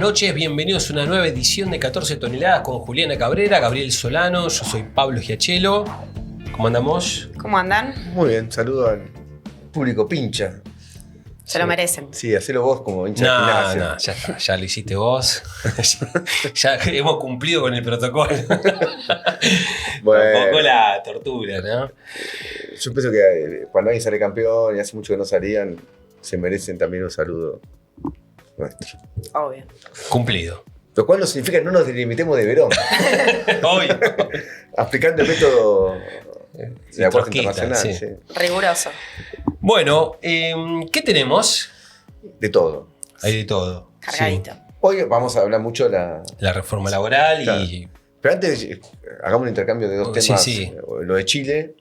noches, bienvenidos a una nueva edición de 14 toneladas con Juliana Cabrera, Gabriel Solano, yo soy Pablo Giachelo. ¿Cómo andamos? ¿Cómo andan? Muy bien, saludo al público pincha. Se lo merecen. Sí, hacelo vos como hincha de gimnasia. No, ya está, ya lo hiciste vos. Ya hemos cumplido con el protocolo. Bueno. Tampoco la tortura, ¿no? Yo pienso que cuando alguien sale campeón y hace mucho que no salían, se merecen también un saludo nuestro. Obvio. Cumplido. Lo cual no significa que no nos delimitemos de Verón. Obvio. Aplicando el método de la Corte trotskista, Internacional. sí. Sí. Riguroso. Bueno, ¿qué tenemos? De todo. Hay de todo. Cargadito. Sí. Hoy vamos a hablar mucho de La reforma laboral Claro. y... Pero antes, hagamos un intercambio de dos Sí, temas. sí. Lo de Chile,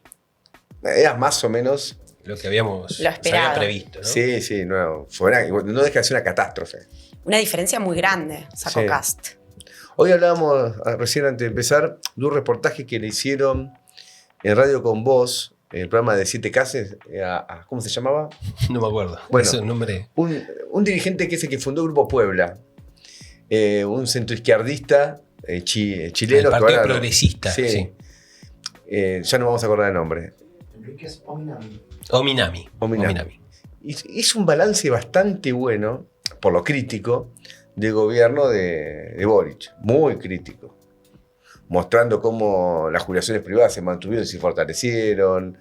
era más o menos. lo que habíamos Lo esperado. se había previsto, ¿no? Sí, no deja de ser una catástrofe. Una diferencia muy grande, sacó Sí. Cast. Hoy hablábamos, recién antes de empezar, de un reportaje que le hicieron en Radio Con Voz, en el programa de Siete Cases, ¿cómo se llamaba? No me acuerdo. Bueno. Ese es un nombre... Un dirigente que es el que fundó Grupo Puebla, un centroizquierdista chileno. El Partido que ahora- Progresista, sí. Ya no vamos a acordar el nombre. Enríquez Ominami. Ominami. Hizo un balance bastante bueno, por lo crítico, del gobierno de Boric. Muy crítico. Mostrando cómo las jubilaciones privadas se mantuvieron y se fortalecieron.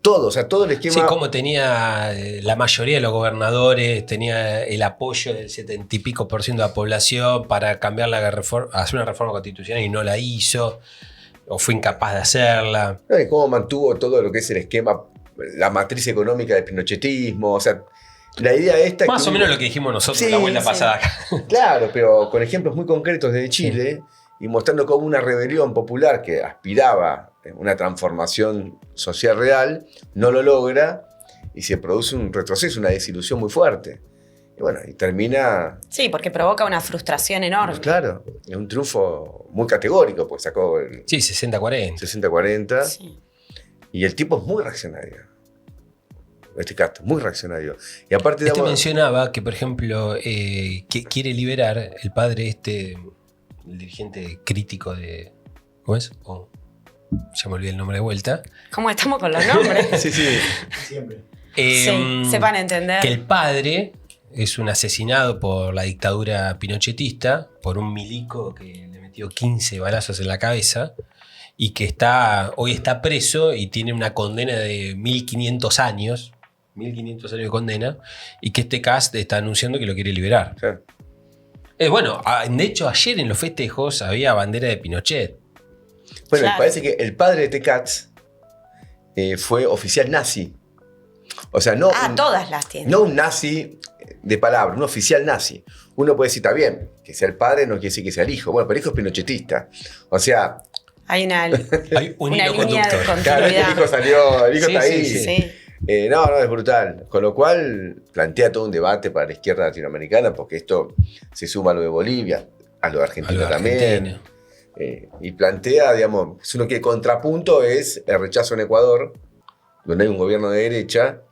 Todo, o sea, todo el esquema. Sí, como tenía la mayoría de los gobernadores, tenía el apoyo del 70 y pico % de la población para cambiar hacer una reforma constitucional y no la hizo, o fue incapaz de hacerla. ¿No? Y cómo mantuvo todo lo que es el esquema, la matriz económica del pinochetismo. O sea, la idea esta. Más o menos lo que dijimos nosotros Sí, la vuelta sí. pasada acá. Claro, pero con ejemplos muy concretos desde Chile y mostrando cómo una rebelión popular que aspiraba a una transformación social real no lo logra y se produce un retroceso, una desilusión muy fuerte. Y bueno, y termina, Sí, porque provoca una frustración enorme. claro, en un triunfo muy categórico, porque sacó el Sí, 60-40. 60-40 Sí. y el tipo es muy reaccionario. Este caso, muy reaccionario. Y aparte Este mencionaba que, por ejemplo, que quiere liberar el padre el dirigente crítico de... ¿Cómo es? Ya me olvidé el nombre de vuelta. ¿Cómo estamos con los nombres? Sí, sí. Siempre. Sí, sepan entender. Que el padre es un asesinado por la dictadura pinochetista, por un milico que le metió 15 balazos en la cabeza y que hoy está preso y tiene una condena de 1500 años. 1500 años de condena. Y que este cast está anunciando que lo quiere liberar. Claro. Bueno, de hecho, ayer en los festejos había bandera de Pinochet. Bueno, Claro. parece que el padre de T-Cats fue oficial nazi. O sea, no, Todas las tienen. no un nazi de palabra, un oficial nazi. Uno puede decir, está bien, que sea el padre no quiere decir que sea el hijo. Bueno, pero el hijo es pinochetista. O sea, Hay una Hay un Una hilo línea de conductor. claro, el hijo salió, el hijo Sí, está sí, ahí. Sí. No, es brutal. Con lo cual plantea todo un debate para la izquierda latinoamericana, porque esto se suma a lo de Bolivia, a lo de Argentina A lo de también. Argentina. Y plantea, digamos, si uno quiere contrapunto, es el rechazo en Ecuador, donde hay un gobierno de derecha,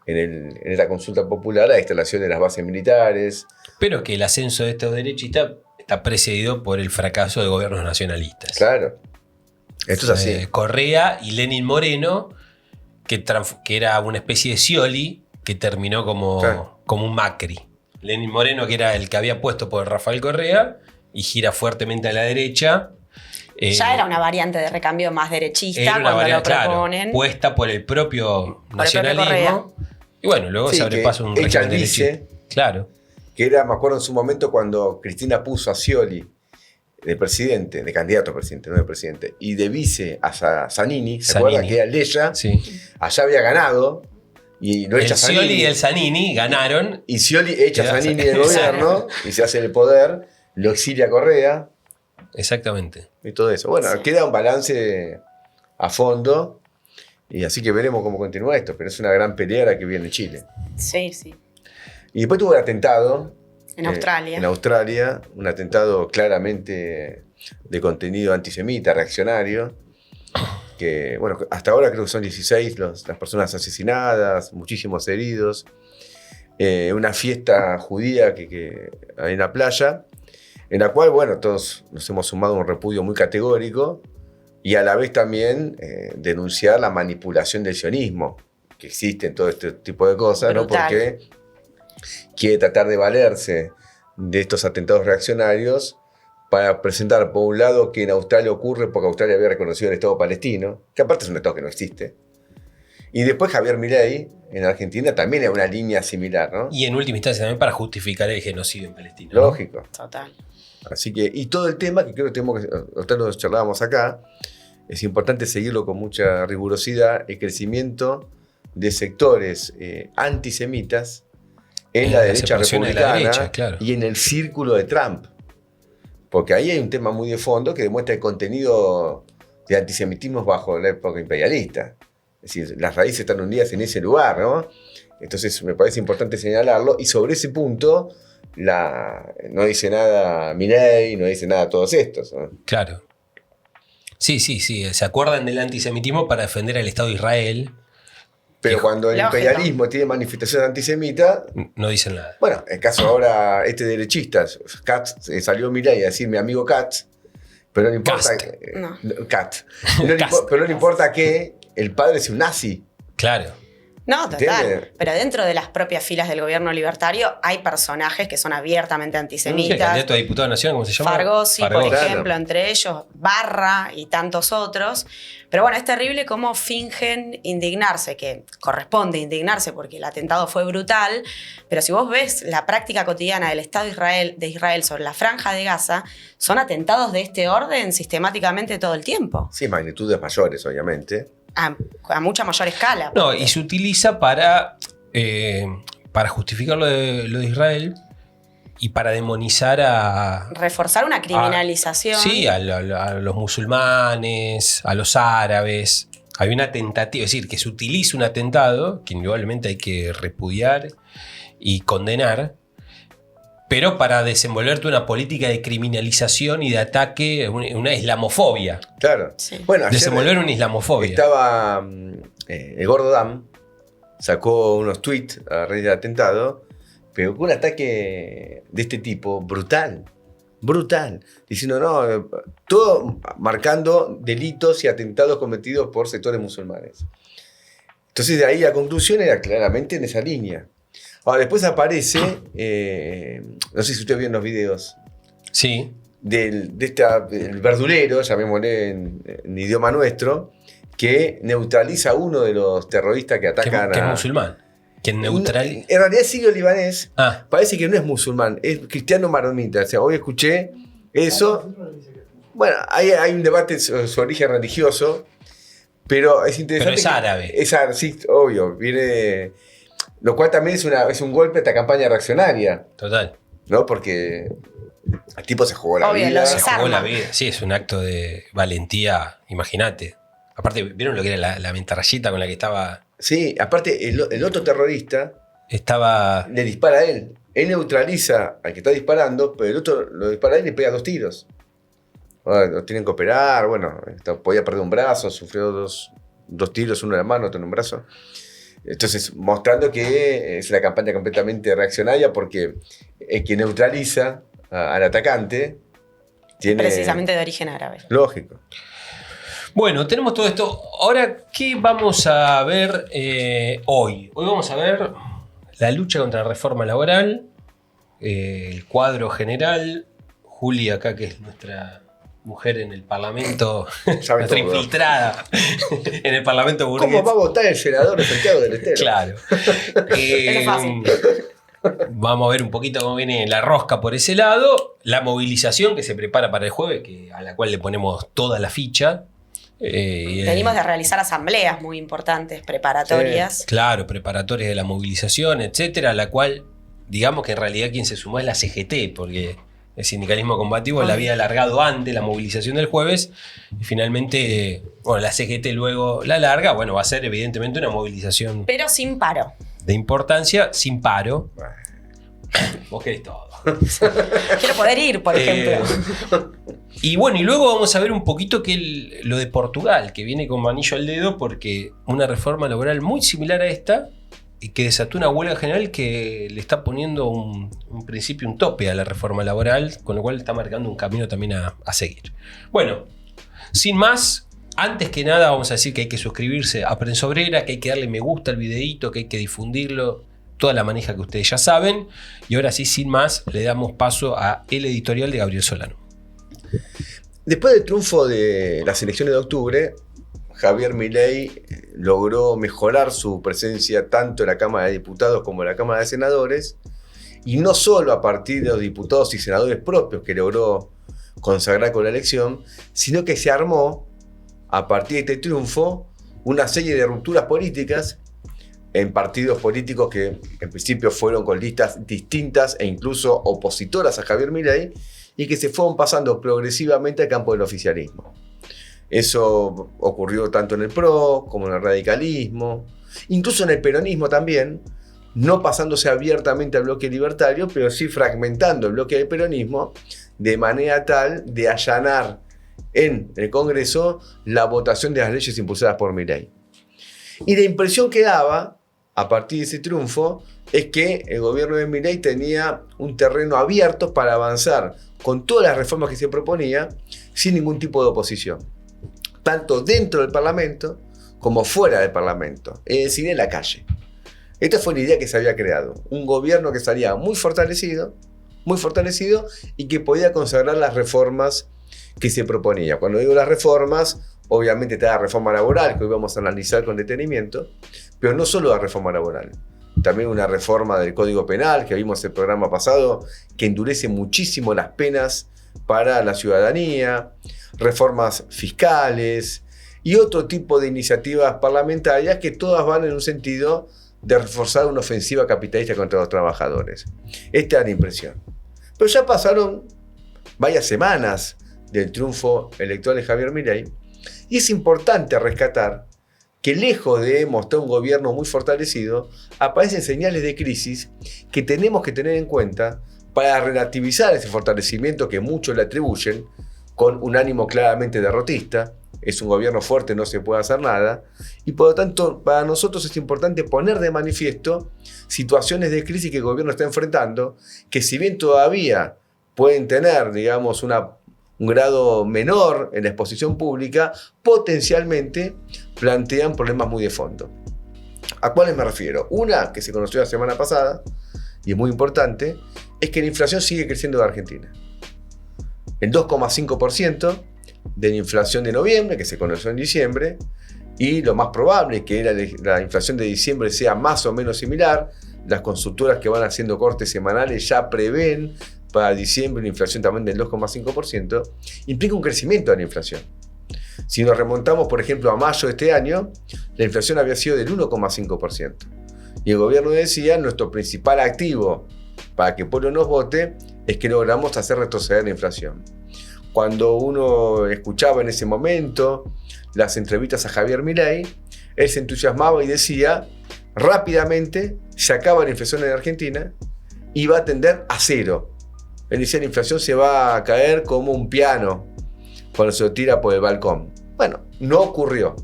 en esta consulta popular, a la instalación de las bases militares. Pero que el ascenso de estos derechistas está precedido por el fracaso de gobiernos nacionalistas. Claro. Esto es así. Correa y Lenín Moreno, que era una especie de Scioli, que terminó Claro. como un Macri. Lenín Moreno, que era el que había puesto por Rafael Correa, y gira fuertemente a la derecha. Ya era una variante de recambio más derechista Era una cuando variante, lo claro, proponen. puesta por el propio Por el propio nacionalismo. Y bueno, luego Sí, se abre que paso a un echa régimen el vice. derechista. Claro. Que era, me acuerdo en su momento, cuando Cristina puso a Scioli de presidente, de candidato a presidente, no de presidente, y de vice a Zanini, ¿se Zanini. acuerdan? Que era Leya, Sí. allá había ganado, y lo El echa Scioli Zanini. y el Zanini ganaron. Y Scioli echa a Queda- Zanini del gobierno, y se hace el poder, lo exilia a Correa, Exactamente. y todo eso. Bueno, Sí. queda un balance a fondo, y así que veremos cómo continúa esto, pero es una gran pelea la que viene en Chile. Sí, sí. Y después tuvo el atentado. En Australia. En Australia, un atentado claramente de contenido antisemita, reaccionario, que, bueno, hasta ahora creo que son 16 las personas asesinadas, muchísimos heridos, una fiesta judía que hay en la playa, en la cual, bueno, todos nos hemos sumado a un repudio muy categórico y a la vez también denunciar la manipulación del sionismo, que existe en todo este tipo de cosas, ¿no? Porque quiere tratar de valerse de estos atentados reaccionarios para presentar, por un lado, que en Australia ocurre porque Australia había reconocido el Estado palestino, que aparte es un Estado que no existe. Y después Javier Milei, en Argentina, también es una línea similar, ¿no? Y en última instancia también para justificar el genocidio en Palestina, ¿no? Lógico. Total. Así que, y todo el tema, que creo que tenemos que, nosotros lo charlábamos acá, es importante seguirlo con mucha rigurosidad, el crecimiento de sectores antisemitas en la derecha republicana claro. y en el círculo de Trump. Porque ahí hay un tema muy de fondo que demuestra el contenido de antisemitismo bajo la época imperialista. Es decir, las raíces están hundidas en ese lugar, ¿no? Entonces me parece importante señalarlo. Y sobre ese punto no dice nada Milei, no dice nada todos estos, ¿no? Claro. Sí. Se acuerdan del antisemitismo para defender al Estado de Israel. Pero cuando el Lógico. imperialismo tiene manifestaciones antisemitas, No dicen nada. bueno, el caso ahora, derechista, Katz, salió Milei a decir mi amigo Katz, pero no importa. Kast. No. Katz. Kast. Pero no importa que el padre sea un nazi. Claro. No, total. ¿Entiendes? Pero dentro de las propias filas del gobierno libertario hay personajes que son abiertamente El antisemitas. candidato a diputado nacional, ¿cómo se llama? Fargosi, por Claro. ejemplo, entre ellos, Barra y tantos otros. Pero bueno, es terrible cómo fingen indignarse, que corresponde indignarse porque el atentado fue brutal, pero si vos ves la práctica cotidiana del Estado de Israel sobre la Franja de Gaza, son atentados de este orden sistemáticamente todo el tiempo, Sí, magnitudes mayores, obviamente. a mucha mayor escala. No, y se utiliza para justificar lo de Israel y para demonizar a... Reforzar una criminalización. Sí, a los musulmanes, a los árabes. Hay una tentativa, es decir, que se utiliza un atentado, que indudablemente hay que repudiar y condenar, pero para desenvolverte una política de criminalización y de ataque, una islamofobia. Claro. Sí. Bueno, ayer Desenvolver una islamofobia. estaba el Gordo Dam, sacó unos tweets a raíz del atentado, pero con un ataque de este tipo brutal, diciendo no, todo marcando delitos y atentados cometidos por sectores musulmanes. Entonces de ahí la conclusión era claramente en esa línea. Ahora después aparece, no sé si ustedes vieron los videos, Sí, del verdulero, llamémosle en idioma nuestro, que neutraliza a uno de los terroristas que atacan que es a... musulmán. Que neutral... En realidad es sirio-libanés. Ah, Parece que no es musulmán, es cristiano maronita. O sea, hoy escuché eso. Bueno, hay un debate sobre su origen religioso, pero es interesante. Pero es árabe. Es árabe, sí, obvio. Viene. Lo cual también es un golpe a esta campaña reaccionaria, total. ¿no? Porque el tipo se jugó la Obvio, vida. lo Se jugó la Desarma. vida. Sí, es un acto de valentía, imagínate. Aparte, ¿vieron lo que era la metralleta con la que Sí, aparte, el otro terrorista estaba? le dispara a él. Él neutraliza al que está disparando, pero el otro lo dispara a él y le pega 2 tiros. Bueno, lo tienen que operar, bueno, podía perder un brazo, sufrió dos tiros, uno en la mano, otro en un brazo. Entonces, mostrando que es una campaña completamente reaccionaria porque el que neutraliza al atacante tiene... Precisamente de origen árabe. Lógico. Bueno, tenemos todo esto. Ahora, ¿qué vamos a ver hoy? Hoy vamos a ver la lucha contra la reforma laboral, el cuadro general. Juli, acá, que es nuestra mujer en el Parlamento, Sabe nuestra todo. infiltrada en el Parlamento burgués. ¿Cómo va a votar el senador de Santiago del Estero? Claro. Es fácil. Vamos a ver un poquito cómo viene la rosca por ese lado. La movilización que se prepara para el jueves, a la cual le ponemos toda la ficha. Venimos de realizar asambleas muy importantes, preparatorias. Claro, preparatorias de la movilización, etcétera, a la cual, digamos que en realidad quien se sumó es la CGT, porque el sindicalismo combativo la había alargado antes la movilización del jueves, y finalmente, bueno, la CGT luego la alarga. Bueno, va a ser evidentemente una movilización Pero sin paro. de importancia, sin paro. Vos querés todo. Quiero poder ir, por ejemplo. Y bueno, y luego vamos a ver un poquito lo de Portugal, que viene como anillo al dedo, porque una reforma laboral muy similar a esta y que desató una huelga general que le está poniendo un principio, un tope a la reforma laboral, con lo cual está marcando un camino también a seguir. Bueno, sin más, antes que nada vamos a decir que hay que suscribirse a Prensa Obrera, que hay que darle me gusta al videíto, que hay que difundirlo, toda la manija que ustedes ya saben. Y ahora sí, sin más, le damos paso a el editorial de Gabriel Solano. Después del triunfo de las elecciones de octubre, Javier Milei logró mejorar su presencia tanto en la Cámara de Diputados como en la Cámara de Senadores, y no solo a partir de los diputados y senadores propios que logró consagrar con la elección, sino que se armó, a partir de este triunfo, una serie de rupturas políticas en partidos políticos que en principio fueron con listas distintas e incluso opositoras a Javier Milei, y que se fueron pasando progresivamente al campo del oficialismo. Eso ocurrió tanto en el PRO como en el radicalismo, incluso en el peronismo también, no pasándose abiertamente al bloque libertario, pero sí fragmentando el bloque del peronismo de manera tal de allanar en el Congreso la votación de las leyes impulsadas por Milei. Y la impresión que daba, a partir de ese triunfo, es que el gobierno de Milei tenía un terreno abierto para avanzar con todas las reformas que se proponía sin ningún tipo de oposición, tanto dentro del Parlamento como fuera del Parlamento, es decir, en la calle. Esta fue la idea que se había creado, un gobierno que estaría muy fortalecido y que podía consagrar las reformas que se proponía. Cuando digo las reformas, obviamente está la reforma laboral, que hoy vamos a analizar con detenimiento, pero no solo la reforma laboral, también una reforma del Código Penal, que vimos en el programa pasado, que endurece muchísimo las penas para la ciudadanía, reformas fiscales y otro tipo de iniciativas parlamentarias que todas van en un sentido de reforzar una ofensiva capitalista contra los trabajadores. Esta es la impresión. Pero ya pasaron varias semanas del triunfo electoral de Javier Milei, y es importante rescatar que lejos de mostrar un gobierno muy fortalecido, aparecen señales de crisis que tenemos que tener en cuenta para relativizar ese fortalecimiento que muchos le atribuyen con un ánimo claramente derrotista. Es un gobierno fuerte, no se puede hacer nada, y por lo tanto para nosotros es importante poner de manifiesto situaciones de crisis que el gobierno está enfrentando, que si bien todavía pueden tener, digamos, un grado menor en la exposición pública, potencialmente plantean problemas muy de fondo. ¿A cuáles me refiero? Una que se conoció la semana pasada, y es muy importante, es que la inflación sigue creciendo en Argentina. El 2,5% de la inflación de noviembre, que se conoció en diciembre, y lo más probable es que la inflación de diciembre sea más o menos similar. Las consultoras que van haciendo cortes semanales ya prevén para diciembre una inflación también del 2,5%, implica un crecimiento de la inflación. Si nos remontamos, por ejemplo, a mayo de este año, la inflación había sido del 1,5%. Y el gobierno decía, nuestro principal activo para que el pueblo nos vote es que logramos hacer retroceder la inflación. Cuando uno escuchaba en ese momento las entrevistas a Javier Milei, él se entusiasmaba y decía, rápidamente se acaba la inflación en Argentina y va a tender a cero. Él decía, la inflación se va a caer como un piano cuando se lo tira por el balcón. Bueno, no ocurrió.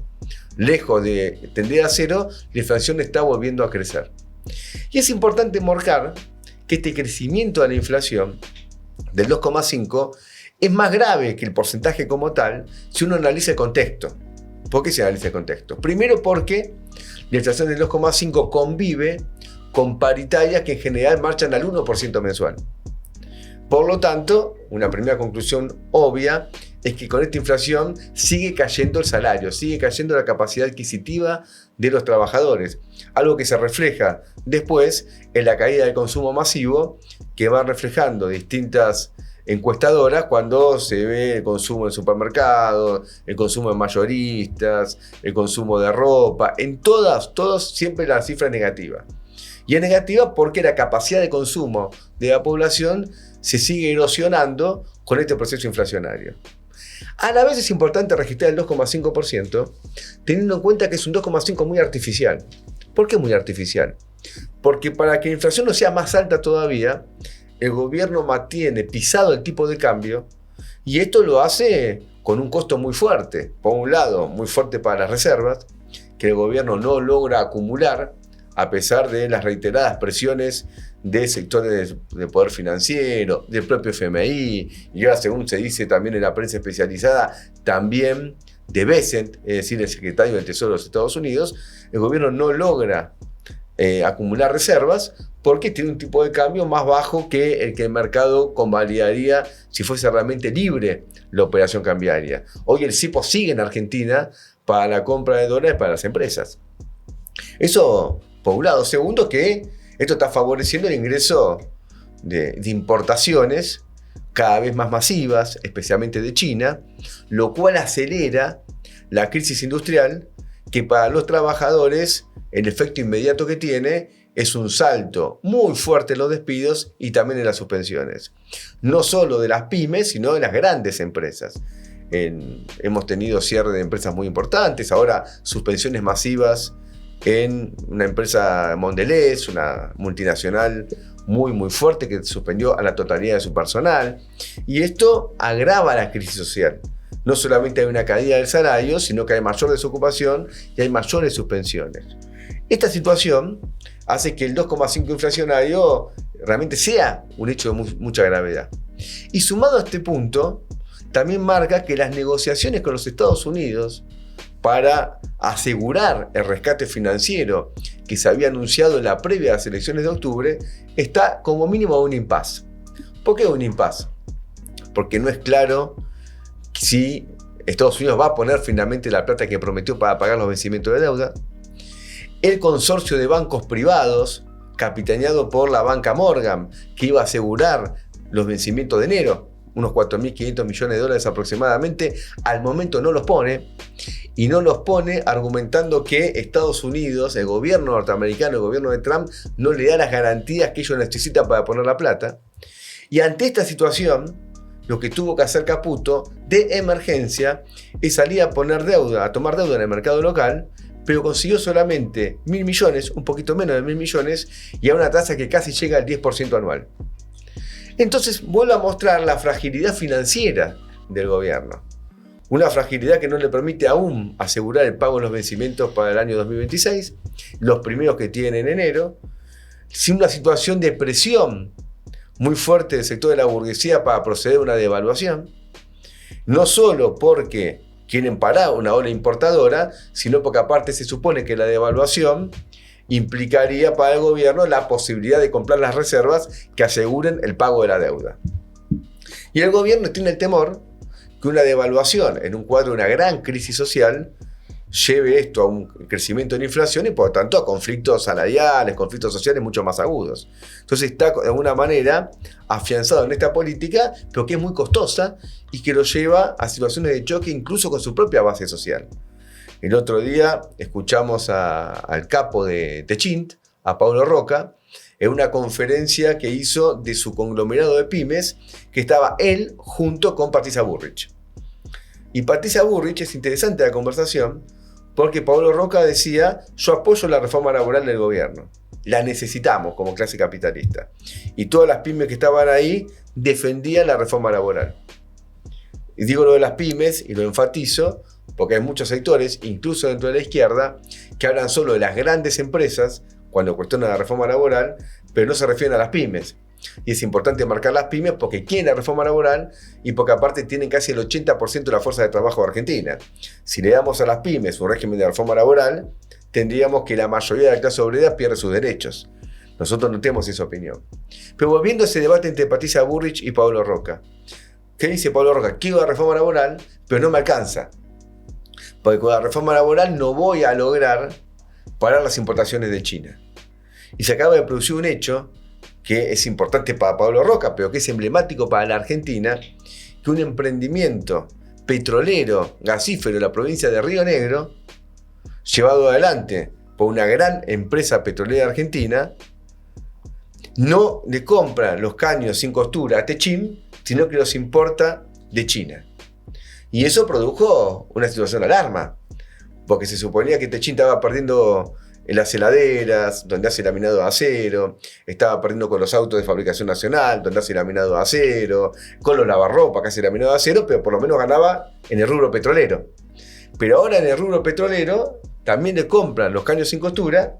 Lejos de tender a cero, la inflación está volviendo a crecer. Y es importante marcar que este crecimiento de la inflación del 2,5 es más grave que el porcentaje como tal si uno analiza el contexto. ¿Por qué se analiza el contexto? Primero porque la inflación del 2,5 convive con paritarias que en general marchan al 1% mensual. Por lo tanto, una primera conclusión obvia es que con esta inflación sigue cayendo el salario, sigue cayendo la capacidad adquisitiva de los trabajadores, algo que se refleja después en la caída del consumo masivo que van reflejando distintas encuestadoras cuando se ve el consumo en supermercados, el consumo en mayoristas, el consumo de ropa, en todos siempre la cifra es negativa. Y es negativa porque la capacidad de consumo de la población se sigue erosionando con este proceso inflacionario. A la vez es importante registrar el 2,5%, teniendo en cuenta que es un 2,5 muy artificial. ¿Por qué muy artificial? Porque para que la inflación no sea más alta todavía, el gobierno mantiene pisado el tipo de cambio, y esto lo hace con un costo muy fuerte. Por un lado, muy fuerte para las reservas, que el gobierno no logra acumular a pesar de las reiteradas presiones de sectores de poder financiero, del propio FMI, y ahora, según se dice también en la prensa especializada, también de Bessent, es decir, el secretario del Tesoro de los Estados Unidos. El gobierno no logra acumular reservas porque tiene un tipo de cambio más bajo que el mercado convalidaría si fuese realmente libre la operación cambiaria. Hoy el cepo sigue en Argentina para la compra de dólares para las empresas. Eso, por un lado. Segundo, que esto está favoreciendo el ingreso de importaciones cada vez más masivas, especialmente de China, lo cual acelera la crisis industrial, que para los trabajadores el efecto inmediato que tiene es un salto muy fuerte en los despidos y también en las suspensiones. No solo de las pymes, sino de las grandes empresas. Hemos tenido cierre de empresas muy importantes, ahora suspensiones masivas en una empresa Mondelez, una multinacional muy muy fuerte que suspendió a la totalidad de su personal. Y esto agrava la crisis social. No solamente hay una caída del salario, sino que hay mayor desocupación y hay mayores suspensiones. Esta situación hace que el 2,5 inflacionario realmente sea un hecho de mucha gravedad. Y sumado a este punto, también marca que las negociaciones con los Estados Unidos para asegurar el rescate financiero que se había anunciado en la previa de las elecciones de octubre está como mínimo en un impasse. ¿Por qué un impasse? Porque no es claro si Estados Unidos va a poner finalmente la plata que prometió para pagar los vencimientos de deuda. El consorcio de bancos privados, capitaneado por la banca Morgan, que iba a asegurar los vencimientos de enero, unos 4.500 millones de dólares aproximadamente, al momento no los pone, y no los pone argumentando que Estados Unidos, el gobierno norteamericano, el gobierno de Trump, no le da las garantías que ellos necesitan para poner la plata. Y ante esta situación, lo que tuvo que hacer Caputo de emergencia es salir a poner deuda, a tomar deuda en el mercado local, pero consiguió solamente 1.000 millones, un poquito menos de 1.000 millones, y a una tasa que casi llega al 10% anual. Entonces vuelve a mostrar la fragilidad financiera del gobierno. Una fragilidad que no le permite aún asegurar el pago de los vencimientos para el año 2026, los primeros que tiene en enero, sin una situación de presión muy fuerte del sector de la burguesía para proceder a una devaluación, no solo porque quieren parar una ola importadora, sino porque aparte se supone que la devaluación implicaría para el gobierno la posibilidad de comprar las reservas que aseguren el pago de la deuda. Y el gobierno tiene el temor que una devaluación en un cuadro de una gran crisis social lleve esto a un crecimiento de la inflación y por lo tanto a conflictos salariales, conflictos sociales mucho más agudos. Entonces está de alguna manera afianzado en esta política, pero que es muy costosa y que lo lleva a situaciones de choque incluso con su propia base social. El otro día escuchamos al capo de Techint, a Paulo Roca, en una conferencia que hizo de su conglomerado de pymes, que estaba él junto con Patricia Bullrich. Y Patricia Bullrich, es interesante la conversación, porque Paulo Roca decía: yo apoyo la reforma laboral del gobierno, la necesitamos como clase capitalista. Y todas las pymes que estaban ahí defendían la reforma laboral. Y digo lo de las pymes y lo enfatizo porque hay muchos sectores, incluso dentro de la izquierda, que hablan solo de las grandes empresas cuando cuestionan la reforma laboral, pero no se refieren a las pymes. Y es importante marcar las pymes porque quieren la reforma laboral y porque aparte tienen casi el 80% de la fuerza de trabajo de Argentina. Si le damos a las pymes un régimen de reforma laboral, tendríamos que la mayoría de la clase obrera pierde sus derechos. Nosotros no tenemos esa opinión. Pero volviendo a ese debate entre Patricia Bullrich y Paulo Roca. ¿Qué dice Paulo Roca? Quiero la reforma laboral, pero no me alcanza. Porque con la reforma laboral no voy a lograr parar las importaciones de China. Y se acaba de producir un hecho que es importante para Paulo Roca, pero que es emblemático para la Argentina, que un emprendimiento petrolero, gasífero en la provincia de Río Negro, llevado adelante por una gran empresa petrolera argentina, no le compra los caños sin costura a Techint, sino que los importa de China. Y eso produjo una situación de alarma, porque se suponía que Techint estaba perdiendo en las heladeras, donde hace laminado de acero, estaba perdiendo con los autos de fabricación nacional, donde hace laminado de acero, con los lavarropas que hace laminado de acero, pero por lo menos ganaba en el rubro petrolero. Pero ahora en el rubro petrolero también le compran los caños sin costura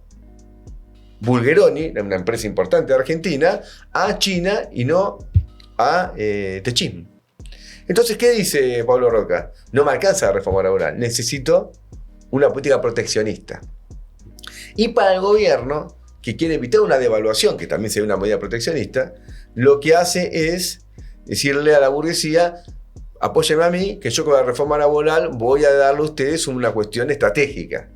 Bulgeroni, una empresa importante de Argentina, a China y no a Techin. Entonces, ¿qué dice Pablo Roca? No me alcanza la reforma laboral, necesito una política proteccionista. Y para el gobierno, que quiere evitar una devaluación, que también sería una medida proteccionista, lo que hace es decirle a la burguesía: apóyenme a mí, que yo con la reforma laboral voy a darle a ustedes una cuestión estratégica.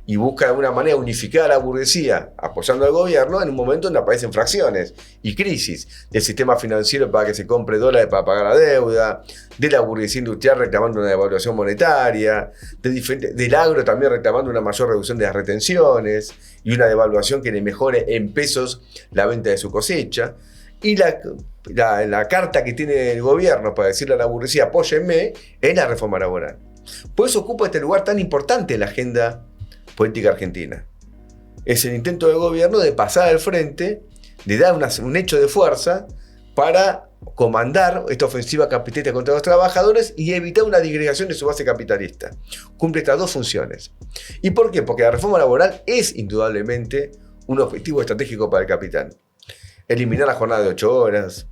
Y busca de alguna manera unificar a la burguesía apoyando al gobierno en un momento donde aparecen fracciones y crisis del sistema financiero para que se compre dólares para pagar la deuda, de la burguesía industrial reclamando una devaluación monetaria, del agro también reclamando una mayor reducción de las retenciones y una devaluación que le mejore en pesos la venta de su cosecha. Y la carta que tiene el gobierno para decirle a la burguesía: apóyenme, es la reforma laboral. Por eso ocupa este lugar tan importante en la agenda política argentina. Es el intento del gobierno de pasar al frente, de dar un hecho de fuerza para comandar esta ofensiva capitalista contra los trabajadores y evitar una disgregación de su base capitalista. Cumple estas dos funciones. ¿Y por qué? Porque la reforma laboral es indudablemente un objetivo estratégico para el capital. Eliminar la jornada de 8 horas,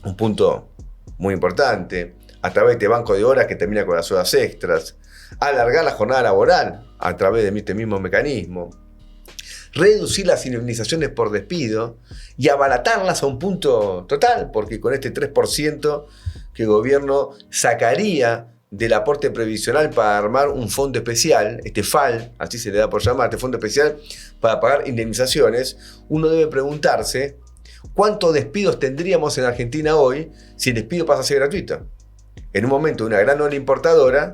un punto muy importante, a través de este banco de horas que termina con las horas extras, alargar la jornada laboral a través de este mismo mecanismo, reducir las indemnizaciones por despido y abaratarlas a un punto total, porque con este 3% que el gobierno sacaría del aporte previsional para armar un fondo especial, este FAL, así se le da por llamar, este fondo especial para pagar indemnizaciones, uno debe preguntarse cuántos despidos tendríamos en Argentina hoy si el despido pasa a ser gratuito. En un momento de una gran ola importadora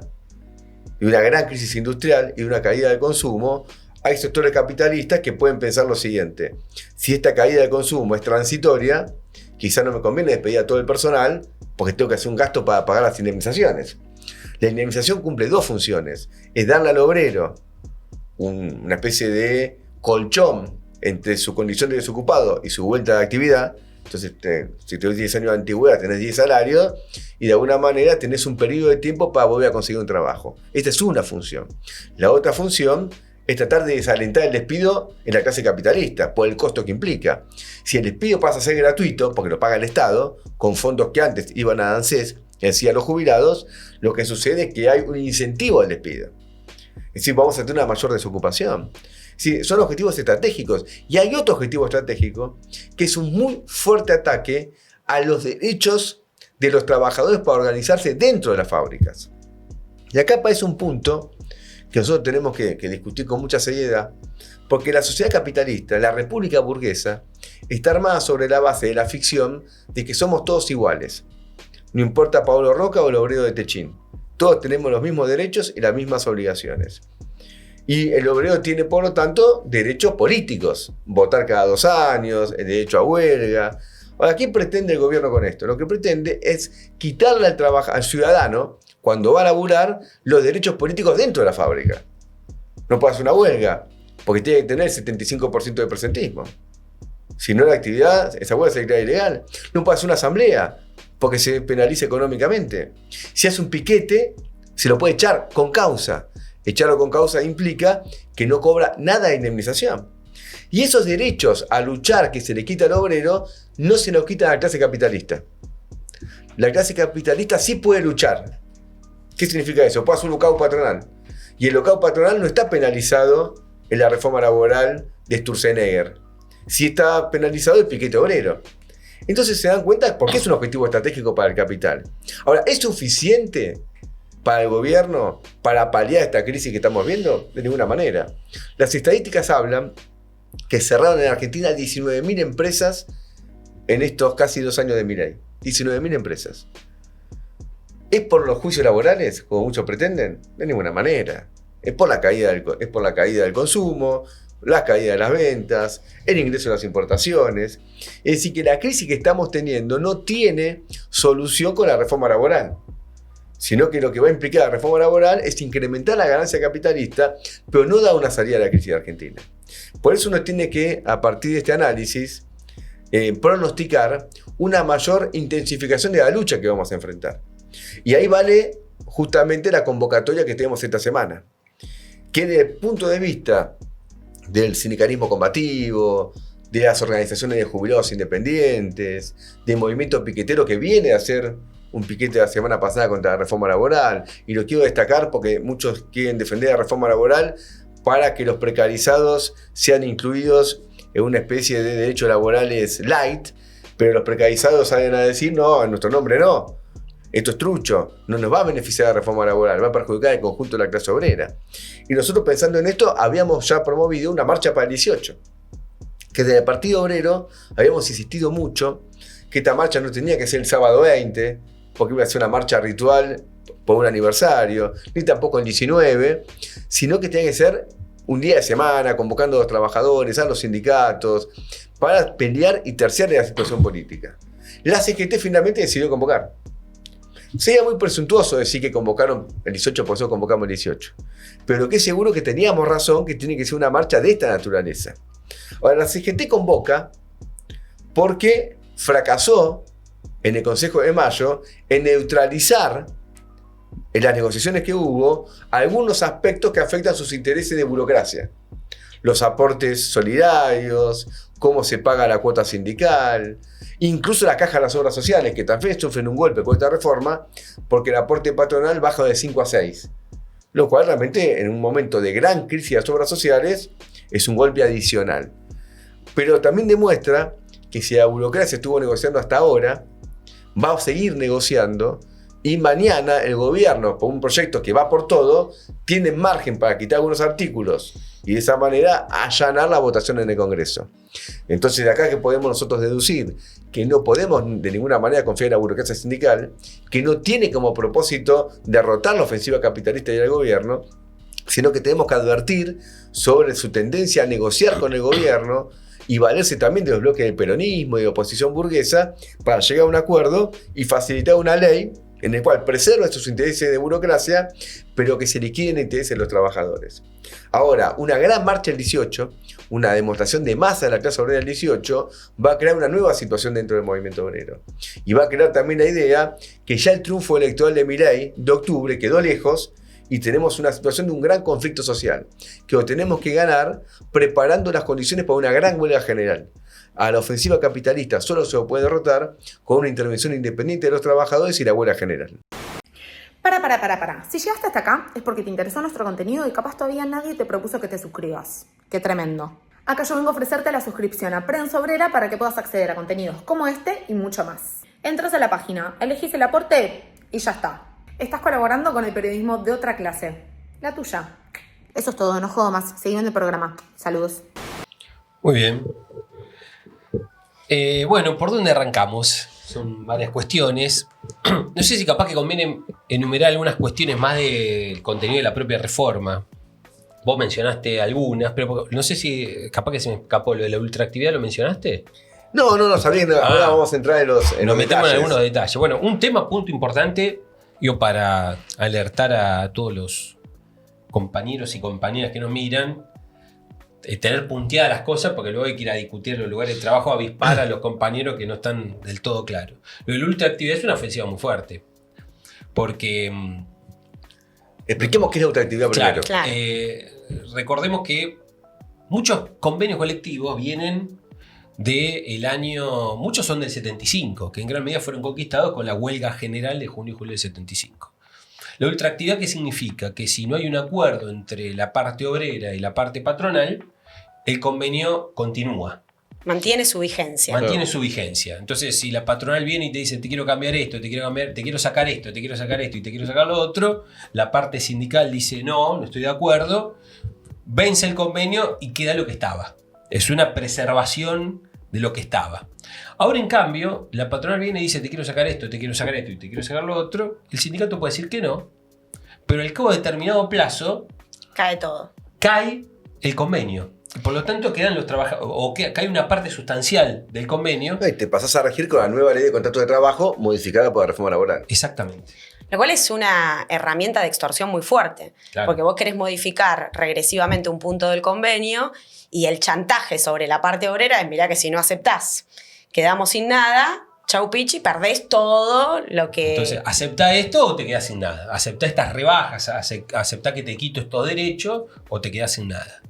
y una gran crisis industrial y una caída del consumo, hay sectores capitalistas que pueden pensar lo siguiente: si esta caída del consumo es transitoria, quizá no me conviene despedir a todo el personal porque tengo que hacer un gasto para pagar las indemnizaciones. La indemnización cumple dos funciones: es darle al obrero una especie de colchón entre su condición de desocupado y su vuelta a la actividad. Entonces, si te doy 10 años de antigüedad, tenés 10 salarios y de alguna manera tenés un periodo de tiempo para volver a conseguir un trabajo. Esta es una función. La otra función es tratar de desalentar el despido en la clase capitalista, por el costo que implica. Si el despido pasa a ser gratuito, porque lo paga el Estado, con fondos que antes iban a ANSES, que decía a los jubilados, lo que sucede es que hay un incentivo al despido. Es decir, vamos a tener una mayor desocupación. Sí, son objetivos estratégicos. Y hay otro objetivo estratégico, que es un muy fuerte ataque a los derechos de los trabajadores para organizarse dentro de las fábricas. Y acá aparece un punto que nosotros tenemos que discutir con mucha seriedad, porque la sociedad capitalista, la república burguesa, está armada sobre la base de la ficción de que somos todos iguales. No importa Pablo Roca o el obrero de Techin. Todos tenemos los mismos derechos y las mismas obligaciones. Y el obrero tiene, por lo tanto, derechos políticos. Votar cada 2 años, el derecho a huelga. Ahora, ¿qué pretende el gobierno con esto? Lo que pretende es quitarle al ciudadano, cuando va a laburar, los derechos políticos dentro de la fábrica. No puede hacer una huelga, porque tiene que tener el 75% de presentismo. Si no, la actividad, esa huelga se declara ilegal. No puede hacer una asamblea, porque se penaliza económicamente. Si hace un piquete, se lo puede echar con causa. Echarlo con causa implica que no cobra nada de indemnización. Y esos derechos a luchar que se le quita al obrero, no se los quitan a la clase capitalista. La clase capitalista sí puede luchar. ¿Qué significa eso? Puede hacer un lockout patronal. Y el lockout patronal no está penalizado en la reforma laboral de Sturzenegger. Sí está penalizado el piquete obrero. Entonces se dan cuenta por qué es un objetivo estratégico para el capital. Ahora, ¿es suficiente para el gobierno para paliar esta crisis que estamos viendo? De ninguna manera. Las estadísticas hablan que cerraron en Argentina 19.000 empresas en estos casi 2 años de Milei. 19.000 empresas. ¿Es por los juicios laborales, como muchos pretenden? De ninguna manera. Es por la caída del consumo, la caída de las ventas, el ingreso de las importaciones. Es decir, que la crisis que estamos teniendo no tiene solución con la reforma laboral, sino que lo que va a implicar la reforma laboral es incrementar la ganancia capitalista, pero no da una salida a la crisis de Argentina. Por eso uno tiene que, a partir de este análisis, pronosticar una mayor intensificación de la lucha que vamos a enfrentar. Y ahí vale justamente la convocatoria que tenemos esta semana, que desde el punto de vista del sindicalismo combativo, de las organizaciones de jubilados independientes, del movimiento piquetero que viene a hacer un piquete la semana pasada contra la reforma laboral. Y lo quiero destacar porque muchos quieren defender la reforma laboral para que los precarizados sean incluidos en una especie de derechos laborales light, pero los precarizados salen a decir, no, en nuestro nombre no. Esto es trucho, no nos va a beneficiar la reforma laboral, va a perjudicar el conjunto de la clase obrera. Y nosotros pensando en esto, habíamos ya promovido una marcha para el 18, que desde el Partido Obrero habíamos insistido mucho que esta marcha no tenía que ser el sábado 20, porque iba a ser una marcha ritual por un aniversario, ni tampoco el 19, sino que tenía que ser un día de semana, convocando a los trabajadores, a los sindicatos, para pelear y terciar la situación política. La CGT finalmente decidió convocar. Sería muy presuntuoso decir que convocaron el 18, por eso convocamos el 18. Pero lo que es seguro que teníamos razón, que tiene que ser una marcha de esta naturaleza. Ahora, la CGT convoca porque fracasó en el Consejo de Mayo en neutralizar en las negociaciones que hubo algunos aspectos que afectan sus intereses de burocracia. Los aportes solidarios, cómo se paga la cuota sindical, incluso la caja de las obras sociales, que también sufren un golpe con esta reforma, porque el aporte patronal baja de 5 a 6. Lo cual realmente en un momento de gran crisis de las obras sociales es un golpe adicional. Pero también demuestra que si la burocracia estuvo negociando hasta ahora, va a seguir negociando. Y mañana el gobierno, por un proyecto que va por todo, tiene margen para quitar algunos artículos y de esa manera allanar la votación en el Congreso. Entonces de acá que podemos nosotros deducir que no podemos de ninguna manera confiar en la burocracia sindical, que no tiene como propósito derrotar la ofensiva capitalista y al gobierno, sino que tenemos que advertir sobre su tendencia a negociar con el gobierno y valerse también de los bloques del peronismo y de oposición burguesa para llegar a un acuerdo y facilitar una ley en el cual preserva sus intereses de burocracia, pero que se liquiden intereses de los trabajadores. Ahora, una gran marcha el 18, una demostración de masa de la clase obrera el 18, va a crear una nueva situación dentro del movimiento obrero. Y va a crear también la idea que ya el triunfo electoral de Milei de octubre quedó lejos y tenemos una situación de un gran conflicto social, que lo tenemos que ganar preparando las condiciones para una gran huelga general. A la ofensiva capitalista solo se lo puede derrotar con una intervención independiente de los trabajadores y la huelga general. Para. Si llegaste hasta acá es porque te interesó nuestro contenido y capaz todavía nadie te propuso que te suscribas. ¡Qué tremendo! Acá yo vengo a ofrecerte la suscripción a Prensa Obrera para que puedas acceder a contenidos como este y mucho más. Entras a la página, elegís el aporte y ya está. Estás colaborando con el periodismo de otra clase. La tuya. Eso es todo, no jodo más. Seguimos en el programa. Saludos. Muy bien. Bueno, ¿por dónde arrancamos? Son varias cuestiones. No sé si capaz que conviene enumerar algunas cuestiones más del contenido de la propia reforma. Vos mencionaste algunas, pero no sé si capaz que se me escapó lo de la ultraactividad, ¿lo mencionaste? No, sabía que ahora vamos a entrar en los Nos metemos detalles. en algunos detalles. Bueno, un punto importante, yo para alertar a todos los compañeros y compañeras que nos miran, tener punteadas las cosas, porque luego hay que ir a discutir en los lugares de trabajo, avispar a los compañeros que no están del todo claros. Lo de la ultraactividad es una ofensiva muy fuerte, porque... Expliquemos qué es la ultraactividad primero. Claro. Recordemos que muchos convenios colectivos vienen del año... Muchos son del 75, que en gran medida fueron conquistados con la huelga general de junio y julio del 75. La ultraactividad, ¿qué significa? Que si no hay un acuerdo entre la parte obrera y la parte patronal, el convenio continúa. Mantiene su vigencia. Mantiene su vigencia. Entonces, si la patronal viene y te dice, te quiero cambiar esto, te quiero sacar esto, te quiero sacar esto y te quiero sacar lo otro, la parte sindical dice, no estoy de acuerdo, vence el convenio y queda lo que estaba. Es una preservación de lo que estaba. Ahora, en cambio, la patronal viene y dice, te quiero sacar esto, te quiero sacar esto y te quiero sacar lo otro. El sindicato puede decir que no, pero al cabo de determinado plazo Cae todo. cae el convenio. Y por lo tanto quedan los trabajadores, o cae una parte sustancial del convenio. Y te pasás a regir con la nueva ley de contrato de trabajo modificada por la reforma laboral. Exactamente. Lo cual es una herramienta de extorsión muy fuerte. Claro. Porque vos querés modificar regresivamente un punto del convenio y el chantaje sobre la parte obrera es, mirá que si no aceptás, quedamos sin nada, chau pichi, perdés todo lo que... Entonces, ¿aceptá esto o te quedás sin nada? ¿Aceptá estas rebajas? ¿Aceptá que te quito estos derechos o te quedás sin nada?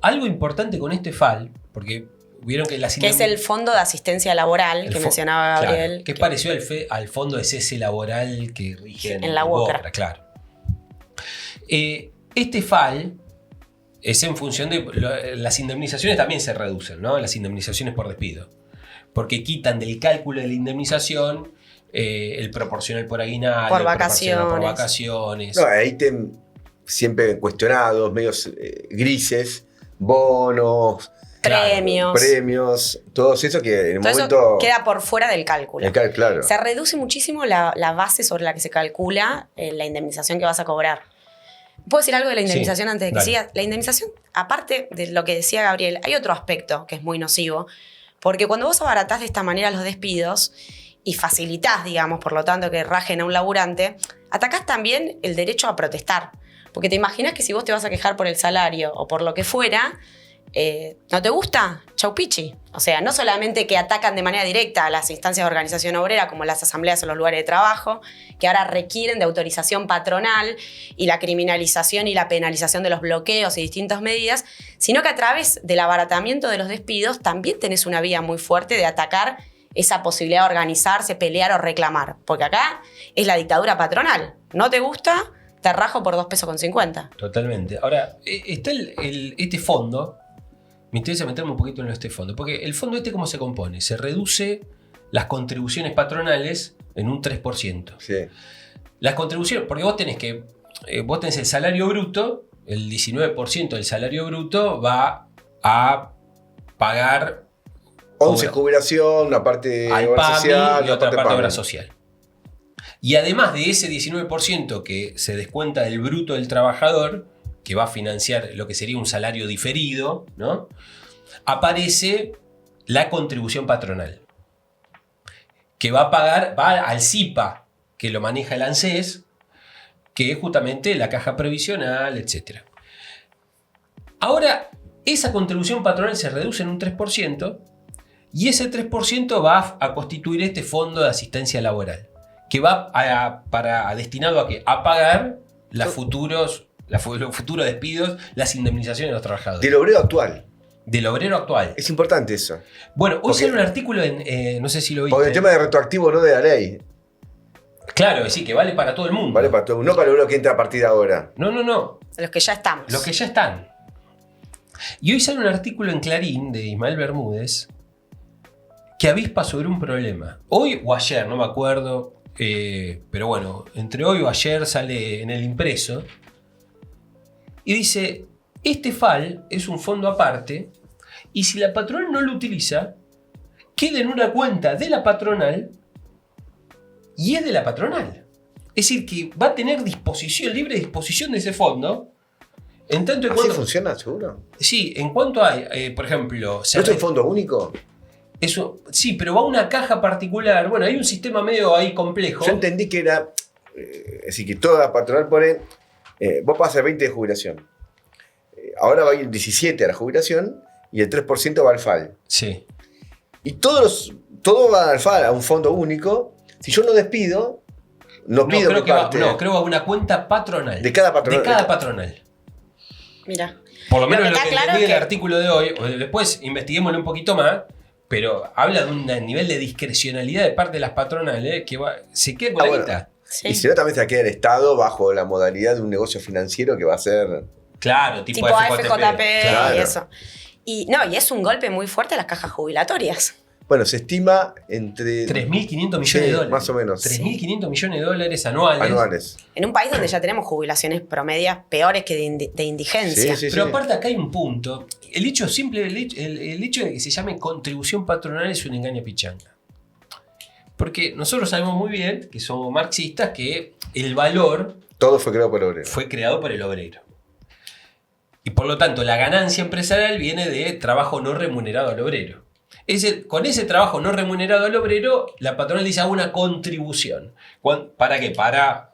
Algo importante con este FAL, porque vieron que que es el Fondo de Asistencia Laboral que mencionaba Gabriel. Claro, que es parecido al Fondo de Cese Laboral que rige en la UOCRA. Claro. Este FAL es en función de... Las indemnizaciones también se reducen, ¿no? Las indemnizaciones por despido. Porque quitan del cálculo de la indemnización el proporcional por aguinaldo, por vacaciones. No, ahí siempre cuestionados, medios grises, bonos, premios, todo eso que en el momento... Eso queda por fuera del cálculo. Claro. Se reduce muchísimo la base sobre la que se calcula la indemnización que vas a cobrar. ¿Puedo decir algo de la indemnización antes de que sigas? La indemnización, aparte de lo que decía Gabriel, hay otro aspecto que es muy nocivo, porque cuando vos abaratás de esta manera los despidos y facilitás, digamos, por lo tanto, que rajen a un laburante, atacás también el derecho a protestar. Porque te imaginas que si vos te vas a quejar por el salario o por lo que fuera, ¿no te gusta? Chau pichi. O sea, no solamente que atacan de manera directa a las instancias de organización obrera, como las asambleas o los lugares de trabajo, que ahora requieren de autorización patronal y la criminalización y la penalización de los bloqueos y distintas medidas, sino que a través del abaratamiento de los despidos también tenés una vía muy fuerte de atacar esa posibilidad de organizarse, pelear o reclamar. Porque acá es la dictadura patronal. ¿No te gusta? Te rajo por 2,50 pesos. Totalmente. Ahora, está este fondo. Me interesa meterme un poquito en este fondo. Porque el fondo ¿cómo se compone? Se reduce las contribuciones patronales en un 3%. Sí. Las contribuciones, porque vos tenés el salario bruto, el 19% del salario bruto va a pagar 11 jubilación, una parte al obra PAMI social, y otra parte de obra PAMI. social. Y además de ese 19% que se descuenta del bruto del trabajador, que va a financiar lo que sería un salario diferido, ¿no? Aparece la contribución patronal, que va al CIPA, que lo maneja el ANSES, que es justamente la caja previsional, etc. Ahora, esa contribución patronal se reduce en un 3%, y ese 3% va a constituir este fondo de asistencia laboral, que va destinado a ¿qué? A pagar los futuros despidos, las indemnizaciones de los trabajadores. Del obrero actual. Del obrero actual. Es importante eso. Bueno, hoy sale un artículo no sé si lo viste. Porque el tema de retroactivo no de la ley. Claro, sí, que vale para todo el mundo. Vale para todo, no para el obrero que entra a partir de ahora. No. Los que ya estamos. Los que ya están. Y hoy sale un artículo en Clarín de Ismael Bermúdez que avispa sobre un problema. Hoy o ayer, no me acuerdo, pero bueno, entre hoy o ayer sale en el impreso y dice: este FAL es un fondo aparte y si la patronal no lo utiliza, queda en una cuenta de la patronal y es de la patronal. Es decir, que va a tener libre disposición de ese fondo. En tanto ¿Así funciona, seguro? Sí, en cuanto hay, por ejemplo... ¿No es un fondo único? Eso, sí, pero va a una caja particular. Bueno, hay un sistema medio ahí complejo. Yo entendí que era... es decir, que toda patronal pone... vos pasas 20 de jubilación. Ahora va a ir 17 a la jubilación y el 3% va al FAL. Sí. Y todo va al FAL, a un fondo único. Si yo no despido, no pido mi parte. Creo que va a una cuenta patronal. De cada patronal. De cada patronal. Mira. Por lo menos Lo lo que que está claro entendí es del que- artículo de hoy, o después investiguémoslo un poquito más, pero habla de un nivel de discrecionalidad de parte de las patronales que se queda con la bueno. guita. Sí. Y si no, también se queda el Estado bajo la modalidad de un negocio financiero que va a ser... Claro, tipo Tipo FJP. AFJP Claro. y eso. Y es un golpe muy fuerte a las cajas jubilatorias. Bueno, se estima entre... 3.500 millones Sí, de dólares. más o menos. 3.500 millones de dólares anuales. anuales. En un país donde ya tenemos jubilaciones promedias peores que de indigencia. Sí, sí. Pero aparte acá hay un punto. El hecho simple, el hecho de que se llame contribución patronal es un engaño pichanga. Porque nosotros sabemos muy bien, que somos marxistas, que el valor Todo fue creado por el obrero. fue creado por el obrero. Y por lo tanto, la ganancia empresarial viene de trabajo no remunerado al obrero. Con ese trabajo no remunerado al obrero, la patronal dice: hago una contribución. ¿Para qué? Para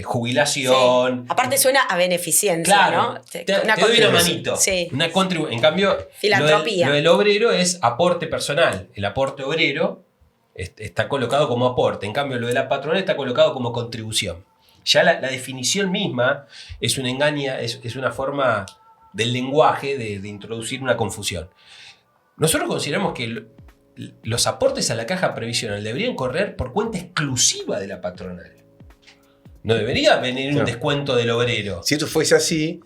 jubilación. Sí. Aparte suena a beneficencia, Claro, ¿no? te doy una manito. Sí. En cambio, Filantropía. lo del obrero es aporte personal. El aporte obrero está colocado como aporte. En cambio, lo de la patronal está colocado como contribución. Ya la definición misma es un engaño, es una forma del lenguaje de introducir una confusión. Nosotros consideramos que los aportes a la caja previsional deberían correr por cuenta exclusiva de la patronal. No debería venir un descuento del obrero. Si esto fuese así,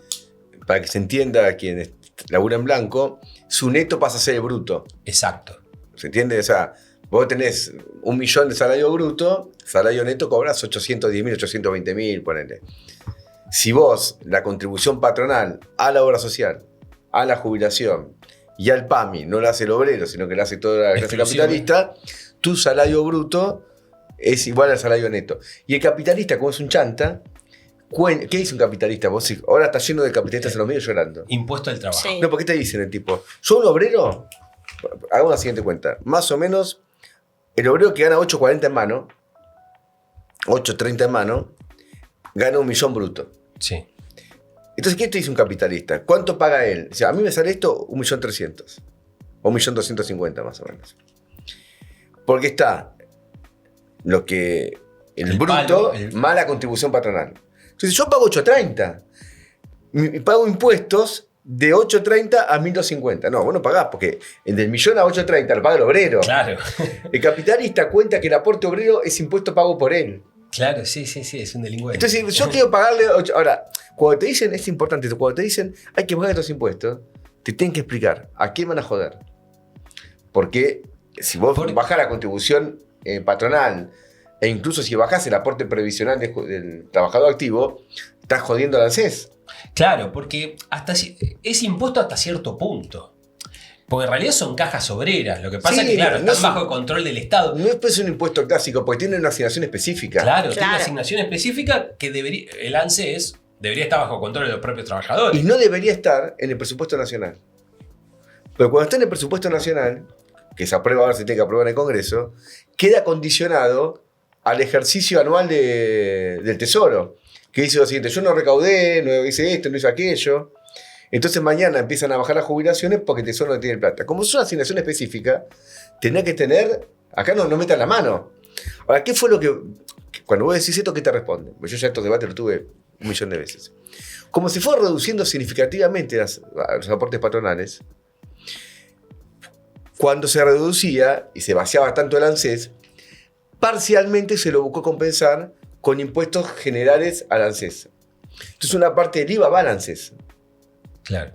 para que se entienda a quienes laburan en blanco, su neto pasa a ser el bruto. Exacto. ¿Se entiende? O sea, vos tenés 1 millón de salario bruto, salario neto cobras 810.000, 820.000, ponele. Si vos, la contribución patronal a la obra social, a la jubilación y al PAMI no la hace el obrero, sino que la hace toda la clase capitalista, tu salario bruto es igual al salario neto. Y el capitalista, como es un chanta, ¿qué dice un capitalista? Vos ahora está lleno de capitalistas en los medios llorando. Impuesto al trabajo. Sí. No, ¿por qué te dicen el tipo? ¿Yo un obrero? Hagamos la siguiente cuenta. Más o menos, el obrero que gana 8.40 en mano, 8.30 en mano, gana 1 millón bruto. Sí. Entonces, ¿qué te dice un capitalista? ¿Cuánto paga él? O sea, a mí me sale esto 1.300.000. O 1.250.000 más o menos. Porque está lo que el bruto más la contribución patronal. Entonces, yo pago 8.30. Y pago impuestos de 8.30 a 1.250. No, vos no pagás, porque del millón a 8.30 lo paga el obrero. Claro. El capitalista cuenta que el aporte obrero es impuesto pago por él. Claro, sí, es un delincuente. Entonces, yo quiero pagarle 8. Ahora, cuando te dicen, es importante, cuando te dicen hay que pagar estos impuestos, te tienen que explicar a quién van a joder. Porque si vos bajás la contribución patronal, e incluso si bajás el aporte previsional del trabajador activo, estás jodiendo al ANSES. Claro, porque es impuesto hasta cierto punto. Porque en realidad son cajas obreras. Lo que pasa es que, claro, están bajo el control del Estado. No es un impuesto clásico, porque tiene una asignación específica. Claro, tiene una asignación específica que el ANSES debería estar bajo control de los propios trabajadores. Y no debería estar en el presupuesto nacional. Pero cuando está en el presupuesto nacional, que se aprueba, ahora se tiene que aprobar en el Congreso, queda condicionado al ejercicio anual del Tesoro, que dice lo siguiente: yo no recaudé, no hice esto, no hice aquello. Entonces mañana empiezan a bajar las jubilaciones porque el Tesoro no tiene plata. Como es una asignación específica, tenés que tener, acá no metan la mano. Ahora, ¿qué fue lo que, cuando vos decís esto, qué te responden? Pues yo ya estos debates los tuve 1 millón de veces. Como se fue reduciendo significativamente los aportes patronales, cuando se reducía y se vaciaba tanto el ANSES, parcialmente se lo buscó compensar con impuestos generales al ANSES. Entonces una parte del IVA va al ANSES. Claro.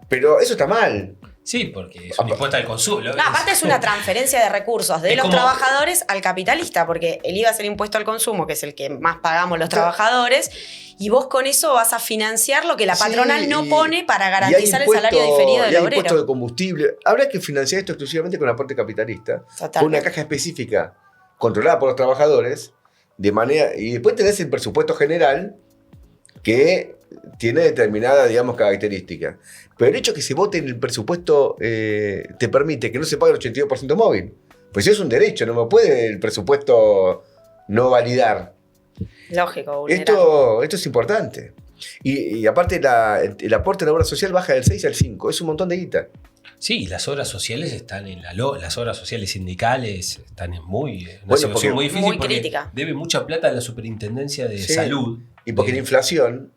Pero eso está mal. Sí, porque es un impuesto al consumo. No, aparte es una transferencia de recursos de los trabajadores al capitalista, porque el IVA es el impuesto al consumo, que es el que más pagamos los trabajadores, y vos con eso vas a financiar lo que la patronal no pone para garantizar el salario diferido del obrero. obrero. Impuesto de combustible. Habrá que financiar esto exclusivamente con aporte capitalista, con una caja específica controlada por los trabajadores, de manera, y después tenés el presupuesto general que tiene determinada, digamos, característica. Pero el hecho de que se vote en el presupuesto te permite que no se pague el 82% móvil. Pues eso es un derecho, no me puede el presupuesto no validar. Lógico, esto es importante. Y aparte el aporte a la obra social baja del 6 al 5. Es un montón de guita. Sí, las obras sociales están en las obras sociales sindicales están en una bueno, situación muy difícil, muy porque crítica. Debe mucha plata a la Superintendencia de Salud. Y porque la inflación,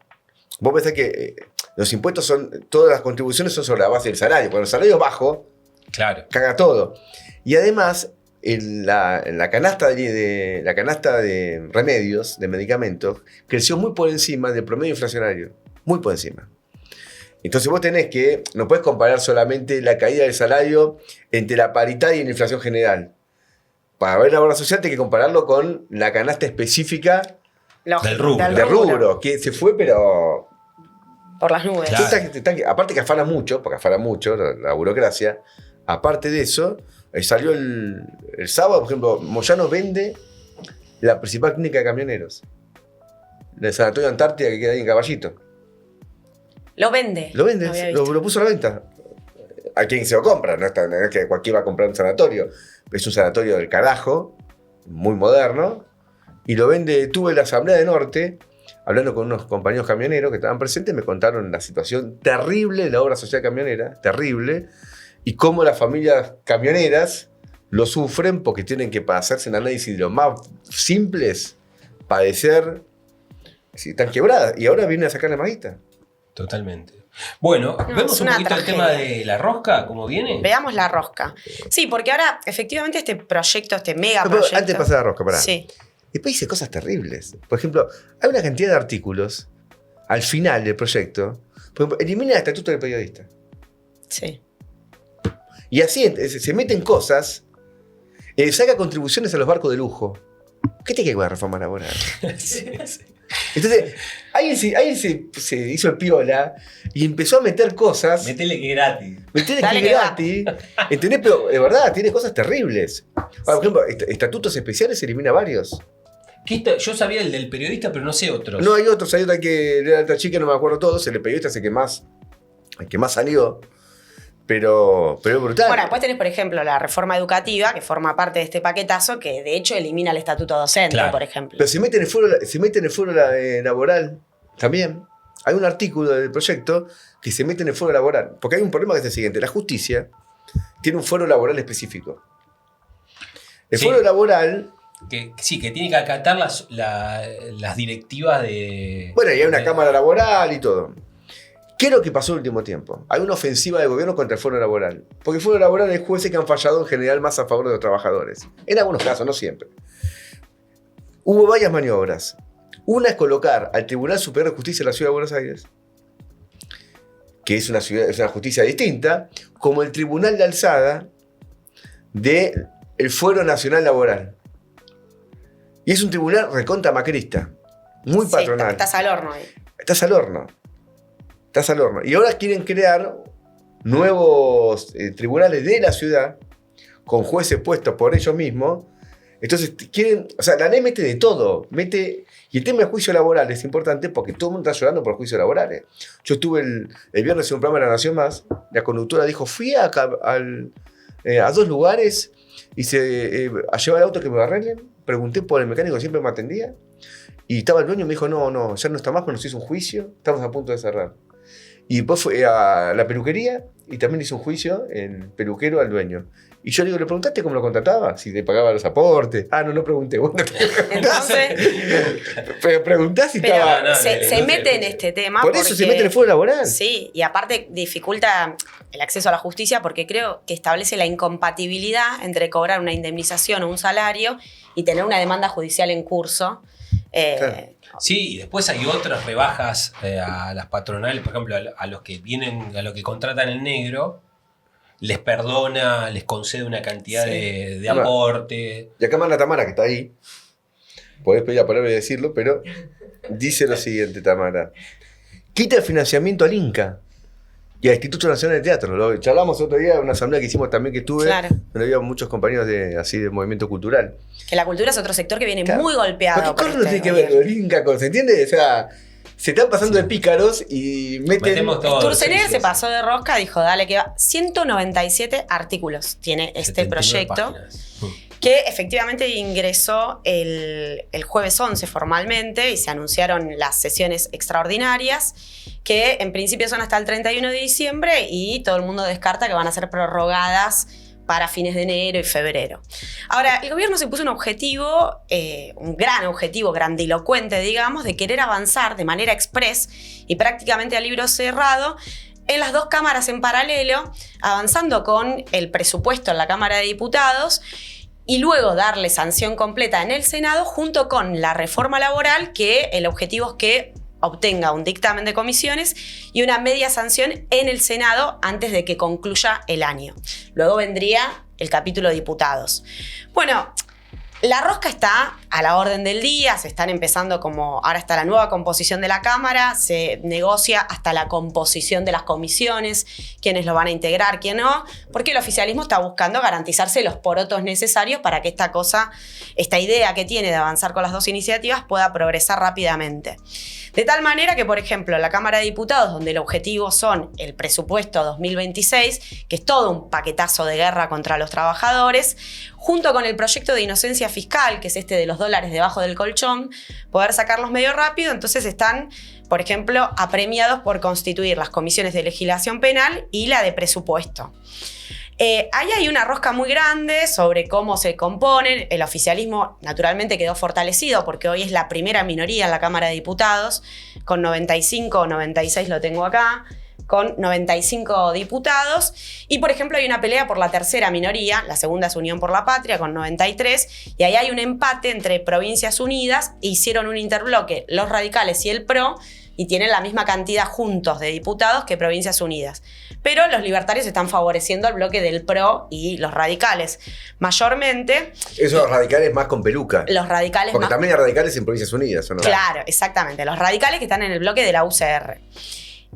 vos pensás que los impuestos todas las contribuciones son sobre la base del salario. Cuando el salario es bajo, claro, caga todo. Y además, en la canasta de remedios, de medicamentos, creció muy por encima del promedio inflacionario. Muy por encima. Entonces vos no podés comparar solamente la caída del salario entre la paritaria y la inflación general. Para ver la obra social tenés que compararlo con la canasta específica del rubro, que se fue, pero por las nubes. Claro. Aparte que afana mucho la burocracia. Aparte de eso, salió el sábado, por ejemplo, Moyano vende la principal clínica de camioneros. El Sanatorio Antártida que queda ahí en Caballito. Lo vende. Lo puso a la venta. A quien se lo compra, no es que cualquiera va a comprar un sanatorio. Es un sanatorio del carajo, muy moderno, y lo vende. Tuve la Asamblea de Norte, hablando con unos compañeros camioneros que estaban presentes, me contaron la situación terrible de la obra social camionera, terrible, y cómo las familias camioneras lo sufren porque tienen que hacerse un análisis de los más simples, padecer, si están quebradas, y ahora vienen a sacar la maguita. Totalmente. Bueno, No, vemos es un una poquito el tragedia. tema de la rosca, ¿cómo viene? Veamos la rosca. Sí, porque ahora, efectivamente, este proyecto, este mega No, pero proyecto. antes de pasar a la rosca, pará. Sí. Después dice cosas terribles. Por ejemplo, hay una cantidad de artículos al final del proyecto. Por ejemplo, elimina el estatuto del periodista. Sí. Y así se meten cosas. Saca contribuciones a los barcos de lujo. ¿Qué te queda con la reforma laboral? Sí, sí. Entonces, alguien se hizo el piola y empezó a meter cosas. Metele que es gratis. Meter Dale que que va. gratis. ¿Entendés? Pero de verdad, tiene cosas terribles. Por ejemplo, estatutos especiales se elimina varios. Yo sabía el del periodista, pero no sé otros. No, hay otros, hay otra que era otra chica, no me acuerdo todos. El periodista es el que más salió. Pero es brutal. Bueno, después tenés, por ejemplo, la reforma educativa, que forma parte de este paquetazo, que de hecho elimina el estatuto docente, Claro. por ejemplo. Pero se mete en el foro laboral también. Hay un artículo del proyecto que se mete en el foro laboral. Porque hay un problema que es el siguiente. La justicia tiene un foro laboral específico. El Sí. foro laboral... Que tiene que acatar las directivas de... Bueno, y hay una cámara laboral y todo. ¿Qué es lo que pasó en el último tiempo? Hay una ofensiva del gobierno contra el foro laboral. Porque el foro laboral es jueces que han fallado en general más a favor de los trabajadores. En algunos casos, no siempre. Hubo varias maniobras. Una es colocar al Tribunal Superior de Justicia de la Ciudad de Buenos Aires, que es una justicia distinta, como el Tribunal de Alzada del Fuero Nacional Laboral. Y es un tribunal recontra macrista, muy Sí, patronal. estás al horno ahí. Estás al horno. Estás al horno. Y ahora quieren crear nuevos tribunales de la ciudad con jueces puestos por ellos mismos. Entonces quieren, o sea, la ley mete de todo. Y el tema del juicio laboral es importante porque todo el mundo está llorando por juicios laborales. Yo estuve el viernes en un programa de La Nación Más. La conductora dijo, fui a 2 lugares y a llevar el auto que me arreglen. Pregunté por el mecánico que siempre me atendía. Y estaba el dueño y me dijo, no, ya no está más, pero nos hizo un juicio. Estamos a punto de cerrar. Y después fue a la peluquería y también hizo un juicio el peluquero al dueño. Y yo le digo, ¿le preguntaste cómo lo contrataba? Si te pagaba los aportes. No pregunté. Bueno, Entonces, pero preguntás si pero estaba... no, se mete en este tema. Por eso se porque- mete en el fuero laboral. Sí, y aparte dificulta el acceso a la justicia porque creo que establece la incompatibilidad entre cobrar una indemnización o un salario y tener una demanda judicial en curso. Claro. Sí, y después hay otras rebajas a las patronales, por ejemplo, a los que vienen, a los que contratan el negro, les perdona, les concede una cantidad Sí. de aporte. Y acá manda Tamara, que está ahí. Podés pedir la palabra y decirlo, pero dice lo siguiente, Tamara. Quita el financiamiento al Inca y al Instituto Nacional de Teatro. Lo charlamos otro día en una asamblea que hicimos también que estuve, Claro. donde había muchos compañeros así de movimiento cultural. Que la cultura es otro sector que viene Claro. muy golpeado. ¿Por qué por corno este tiene que ver gobierno. el Inca con? ¿Se entiende? O sea, se están pasando Sí. de pícaros y meten... Metemos todo. Sturzenegger Sí, sí, se sí. pasó de rosca, dijo, dale que va. 197 artículos tiene este 79 proyecto. páginas. Que efectivamente ingresó el jueves 11 formalmente y se anunciaron las sesiones extraordinarias, que en principio son hasta el 31 de diciembre y todo el mundo descarta que van a ser prorrogadas para fines de enero y febrero. Ahora, el gobierno se puso un objetivo, un gran objetivo, grandilocuente, digamos, de querer avanzar de manera express y prácticamente a libro cerrado en las 2 cámaras en paralelo, avanzando con el presupuesto en la Cámara de Diputados y luego darle sanción completa en el Senado junto con la reforma laboral, que el objetivo es que obtenga un dictamen de comisiones y una media sanción en el Senado antes de que concluya el año. Luego vendría el capítulo de diputados. Bueno, la rosca está a la orden del día, se están empezando ahora está la nueva composición de la Cámara, se negocia hasta la composición de las comisiones, quiénes lo van a integrar, quién no, porque el oficialismo está buscando garantizarse los porotos necesarios para que esta idea que tiene de avanzar con las 2 iniciativas pueda progresar rápidamente. De tal manera que, por ejemplo, en la Cámara de Diputados, donde el objetivo son el presupuesto 2026, que es todo un paquetazo de guerra contra los trabajadores, junto con el proyecto de inocencia fiscal, que es este de los dólares debajo del colchón, poder sacarlos medio rápido, entonces están, por ejemplo, apremiados por constituir las comisiones de legislación penal y la de presupuesto. Ahí hay una rosca muy grande sobre cómo se componen. El oficialismo naturalmente quedó fortalecido porque hoy es la primera minoría en la Cámara de Diputados, con 95 o 96 lo tengo acá, con 95 diputados. Y, por ejemplo, hay una pelea por la tercera minoría, la segunda es Unión por la Patria, con 93, y ahí hay un empate entre Provincias Unidas, e hicieron un interbloque, los radicales y el PRO, y tienen la misma cantidad juntos de diputados que Provincias Unidas. Pero los libertarios están favoreciendo al bloque del PRO y los radicales. Mayormente... Esos radicales más con peluca. Los radicales Porque más... también hay radicales en Provincias Unidas, ¿o no? Claro, exactamente. Los radicales que están en el bloque de la UCR.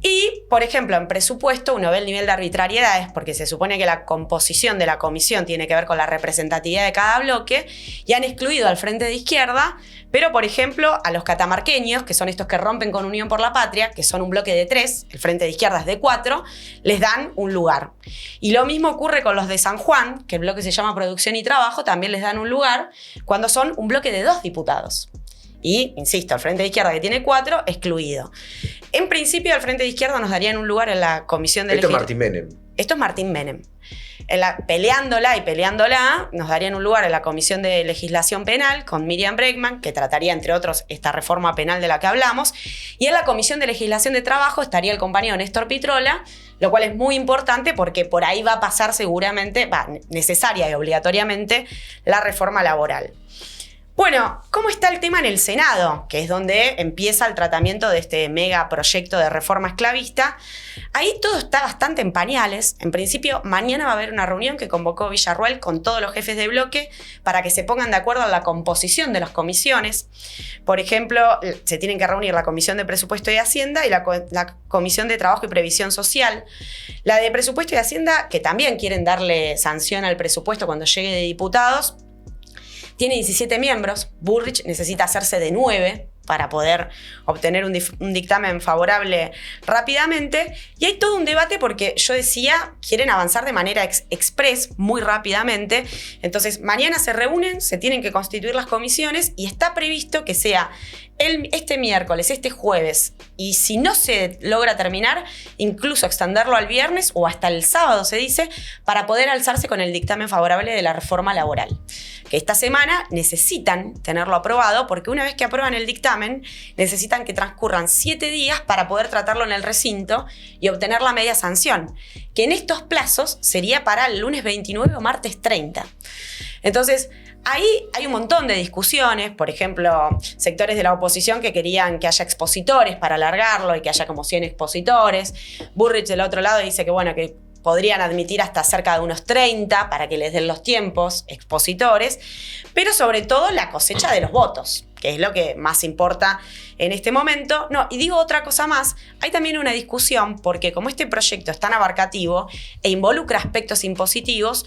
Y, por ejemplo, en presupuesto uno ve el nivel de arbitrariedades porque se supone que la composición de la comisión tiene que ver con la representatividad de cada bloque y han excluido al Frente de Izquierda, pero, por ejemplo, a los catamarqueños, que son estos que rompen con Unión por la Patria, que son un bloque de 3, el Frente de Izquierda es de 4, les dan un lugar. Y lo mismo ocurre con los de San Juan, que el bloque se llama Producción y Trabajo, también les dan un lugar cuando son un bloque de 2 diputados. Y, insisto, el Frente de Izquierda, que tiene 4, excluido. En principio, el Frente de Izquierda nos darían un lugar en la comisión de Esto es Martín Menem. Esto es Martín Menem. Peleándola, nos darían un lugar en la Comisión de Legislación Penal con Miriam Bregman, que trataría, entre otros, esta reforma penal de la que hablamos. Y en la Comisión de Legislación de Trabajo estaría el compañero Néstor Pitrola, lo cual es muy importante porque por ahí va a pasar seguramente, necesaria y obligatoriamente, la reforma laboral. Bueno, ¿cómo está el tema en el Senado? Que es donde empieza el tratamiento de este megaproyecto de reforma esclavista. Ahí todo está bastante en pañales. En principio, mañana va a haber una reunión que convocó Villarruel con todos los jefes de bloque para que se pongan de acuerdo en la composición de las comisiones. Por ejemplo, se tienen que reunir la Comisión de Presupuesto y Hacienda y la Comisión de Trabajo y Previsión Social. La de Presupuesto y Hacienda, que también quieren darle sanción al presupuesto cuando llegue de diputados, tiene 17 miembros. Bullrich necesita hacerse de 9 para poder obtener un dictamen favorable rápidamente. Y hay todo un debate porque yo decía, quieren avanzar de manera express muy rápidamente. Entonces, mañana se reúnen, se tienen que constituir las comisiones y está previsto que sea este miércoles, este jueves, y si no se logra terminar, incluso extenderlo al viernes o hasta el sábado, se dice, para poder alzarse con el dictamen favorable de la reforma laboral. Que esta semana necesitan tenerlo aprobado porque una vez que aprueban el dictamen, necesitan que transcurran 7 días para poder tratarlo en el recinto y obtener la media sanción, que en estos plazos sería para el lunes 29 o martes 30. Entonces, ahí hay un montón de discusiones, por ejemplo, sectores de la oposición que querían que haya expositores para alargarlo y que haya como 100 expositores. Bullrich del otro lado dice que, bueno, que podrían admitir hasta cerca de unos 30 para que les den los tiempos expositores, pero sobre todo la cosecha de los votos, que es lo que más importa en este momento. No, y digo otra cosa más, hay también una discusión porque como este proyecto es tan abarcativo e involucra aspectos impositivos,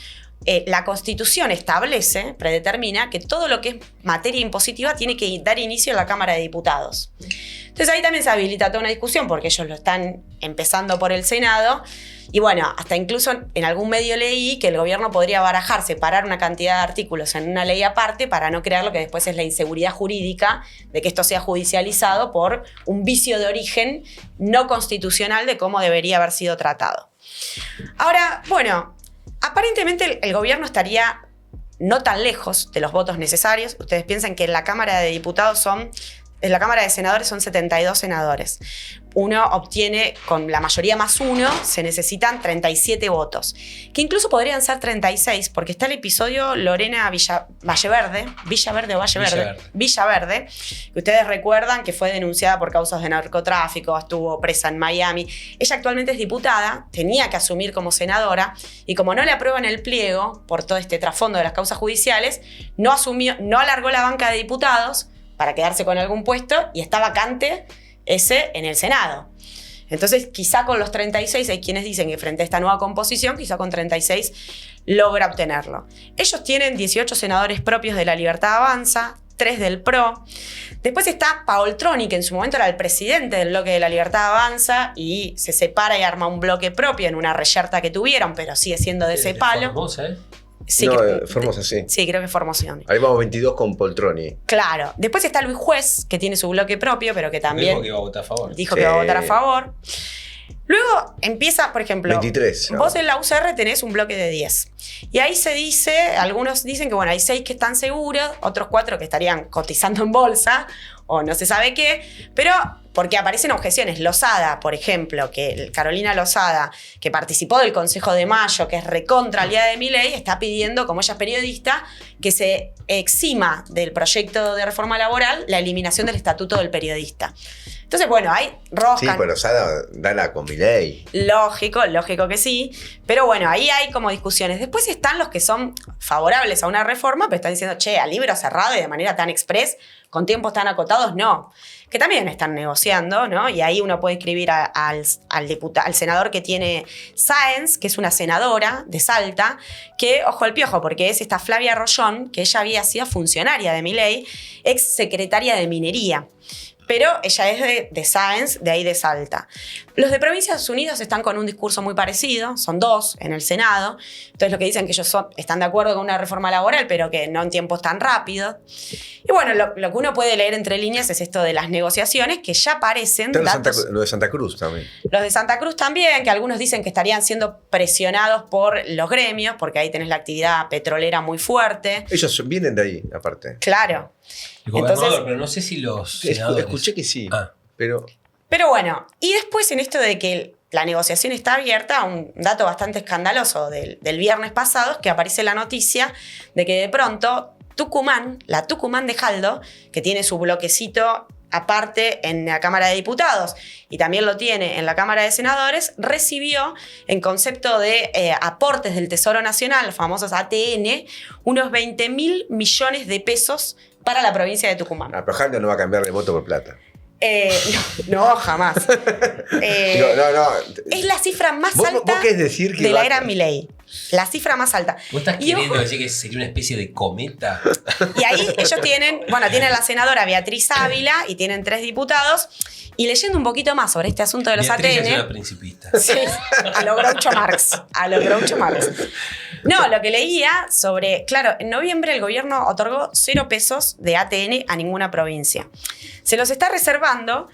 la Constitución establece, predetermina, que todo lo que es materia impositiva tiene que dar inicio en la Cámara de Diputados. Entonces ahí también se habilita toda una discusión porque ellos lo están empezando por el Senado. Y bueno, hasta incluso en algún medio leí que el gobierno podría barajar, separar una cantidad de artículos en una ley aparte para no crear lo que después es la inseguridad jurídica de que esto sea judicializado por un vicio de origen no constitucional de cómo debería haber sido tratado. Ahora, bueno, aparentemente el gobierno estaría no tan lejos de los votos necesarios. Ustedes piensan que en la Cámara de Diputados en la Cámara de Senadores son 72 senadores. Uno obtiene, con la mayoría más 1, se necesitan 37 votos, que incluso podrían ser 36, porque está el episodio Lorena Villaverde, que ustedes recuerdan que fue denunciada por causas de narcotráfico, estuvo presa en Miami. Ella actualmente es diputada, tenía que asumir como senadora, y como no le aprueban el pliego por todo este trasfondo de las causas judiciales, no alargó la banca de diputados para quedarse con algún puesto, y está vacante ese en el Senado. Entonces, quizá con los 36, hay quienes dicen que frente a esta nueva composición, quizá con 36 logra obtenerlo. Ellos tienen 18 senadores propios de La Libertad Avanza, 3 del PRO. Después está Paul Troni, que en su momento era el presidente del bloque de La Libertad Avanza y se separa y arma un bloque propio en una reyerta que tuvieron, pero sigue siendo de ese palo. Formosa, ¿eh? Sí, no, Formosa, sí. Sí, creo que Formoción. Ahí vamos 22 con Poltroni. Claro. Después está Luis Juez, que tiene su bloque propio, pero que también Dijo que iba a votar a favor. Dijo que iba a votar a favor. Luego empieza, por ejemplo, 23. vos en la UCR tenés un bloque de 10. Y ahí se dice, algunos dicen que bueno, hay 6 que están seguros, otros 4 que estarían cotizando en bolsa, o no se sabe qué, pero porque aparecen objeciones. Lozada, por ejemplo, Carolina Lozada, que participó del Consejo de Mayo, que es recontra aliada de Milei, está pidiendo, como ella es periodista, que se exima del proyecto de reforma laboral la eliminación del estatuto del periodista. Entonces, bueno, hay rosca. Sí, pero Lozada gana con Milei. Lógico que sí. Pero bueno, ahí hay como discusiones. Después están los que son favorables a una reforma, pero están diciendo, che, a libro cerrado y de manera tan express, con tiempos tan acotados, no. Que también están negociando, ¿no? Y ahí uno puede escribir al senador que tiene Sáenz, que es una senadora de Salta, que, ojo al piojo, porque es esta Flavia Rollón, que ella había sido funcionaria de Milei, ex secretaria de Minería. Pero ella es de Sáenz, de ahí de Salta. Los de Provincias Unidas están con un discurso muy parecido, son 2 en el Senado. Entonces lo que dicen que ellos están de acuerdo con una reforma laboral, pero que no en tiempos tan rápidos. Y bueno, lo que uno puede leer entre líneas es esto de las negociaciones, que ya parecen datos. Lo de Santa Cruz también. Los de Santa Cruz también, que algunos dicen que estarían siendo presionados por los gremios, porque ahí tenés la actividad petrolera muy fuerte. Ellos vienen de ahí, aparte. Claro. El gobernador, Entonces, pero no sé si los senadores. Escuché que sí, Ah. pero... Pero bueno, y después en esto de que la negociación está abierta, un dato bastante escandaloso del viernes pasado es que aparece la noticia de que de pronto Tucumán, la Tucumán de Jaldo, que tiene su bloquecito aparte en la Cámara de Diputados y también lo tiene en la Cámara de Senadores, recibió en concepto de aportes del Tesoro Nacional, los famosos ATN, unos 20.000 millones de pesos para la provincia de Tucumán. Pero Jaldo no va a cambiar de voto por plata. No, jamás. No. Es la cifra más ¿Vos alta querés decir que de la va- era Milei. La cifra más alta. ¿Vos estás Y queriendo ojo, decir que sería una especie de cometa? y ahí ellos tienen la senadora Beatriz Ávila y tienen 3 diputados. Y leyendo un poquito más sobre este asunto de los Beatriz es ATN. una principista. Sí, a lo Groucho Marx. No, lo que leía sobre, claro, en noviembre el gobierno otorgó 0 pesos de ATN a ninguna provincia. Se los está reservando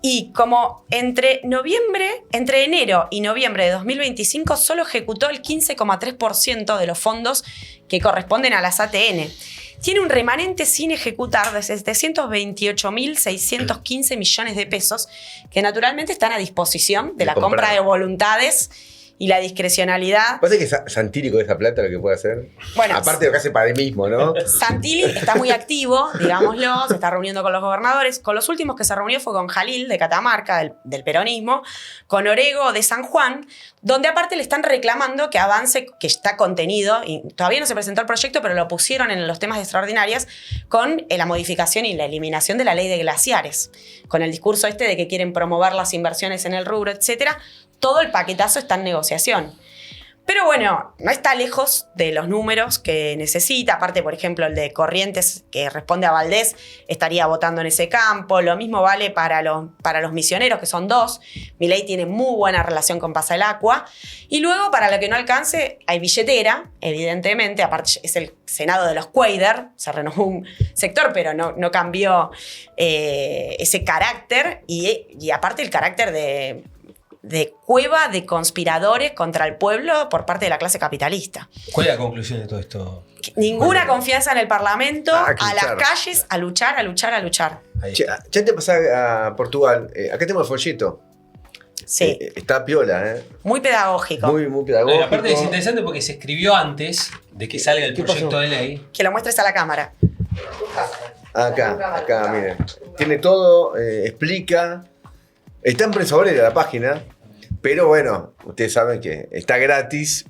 y como entre enero y noviembre de 2025 solo ejecutó el 15,3% de los fondos que corresponden a las ATN. Tiene un remanente sin ejecutar de 728.615 millones de pesos que naturalmente están a disposición de la compra de voluntades y la discrecionalidad. ¿Pasa que Santilli con esa plata lo que puede hacer? Bueno, aparte de lo que hace para él mismo, ¿no? Santilli está muy activo, digámoslo, se está reuniendo con los gobernadores. Con los últimos que se reunió fue con Jalil de Catamarca, del peronismo, con Orego de San Juan, donde aparte le están reclamando que avance, que está contenido, y todavía no se presentó el proyecto, pero lo pusieron en los temas de extraordinarias, con la modificación y la eliminación de la ley de glaciares, con el discurso este de que quieren promover las inversiones en el rubro, etcétera. Todo el paquetazo está en negociación. Pero bueno, no está lejos de los números que necesita. Aparte, por ejemplo, el de Corrientes, que responde a Valdés, estaría votando en ese campo. Lo mismo vale para los misioneros, que son 2. Milei tiene muy buena relación con Pasa el Agua. Y luego, para lo que no alcance, hay billetera, evidentemente. Aparte, es el Senado de los Cuader. Se renovó un sector, pero no cambió ese carácter. Y aparte, el carácter de cueva de conspiradores contra el pueblo por parte de la clase capitalista. ¿Cuál es la conclusión de todo esto? Ninguna confianza en el Parlamento, A a luchar. las calles, a luchar. Ahí Che, está. ya te pasás a Portugal. Acá tenemos el folleto. Sí, Está piola, ¿eh? muy pedagógico. Muy pedagógico. Aparte es interesante porque se escribió antes de que salga el ¿Qué proyecto pasó? de ley. Que lo muestres a la cámara. Acá, miren. Tiene todo, explica. Está en Prensa Obrera la página, pero bueno, ustedes saben que está gratis,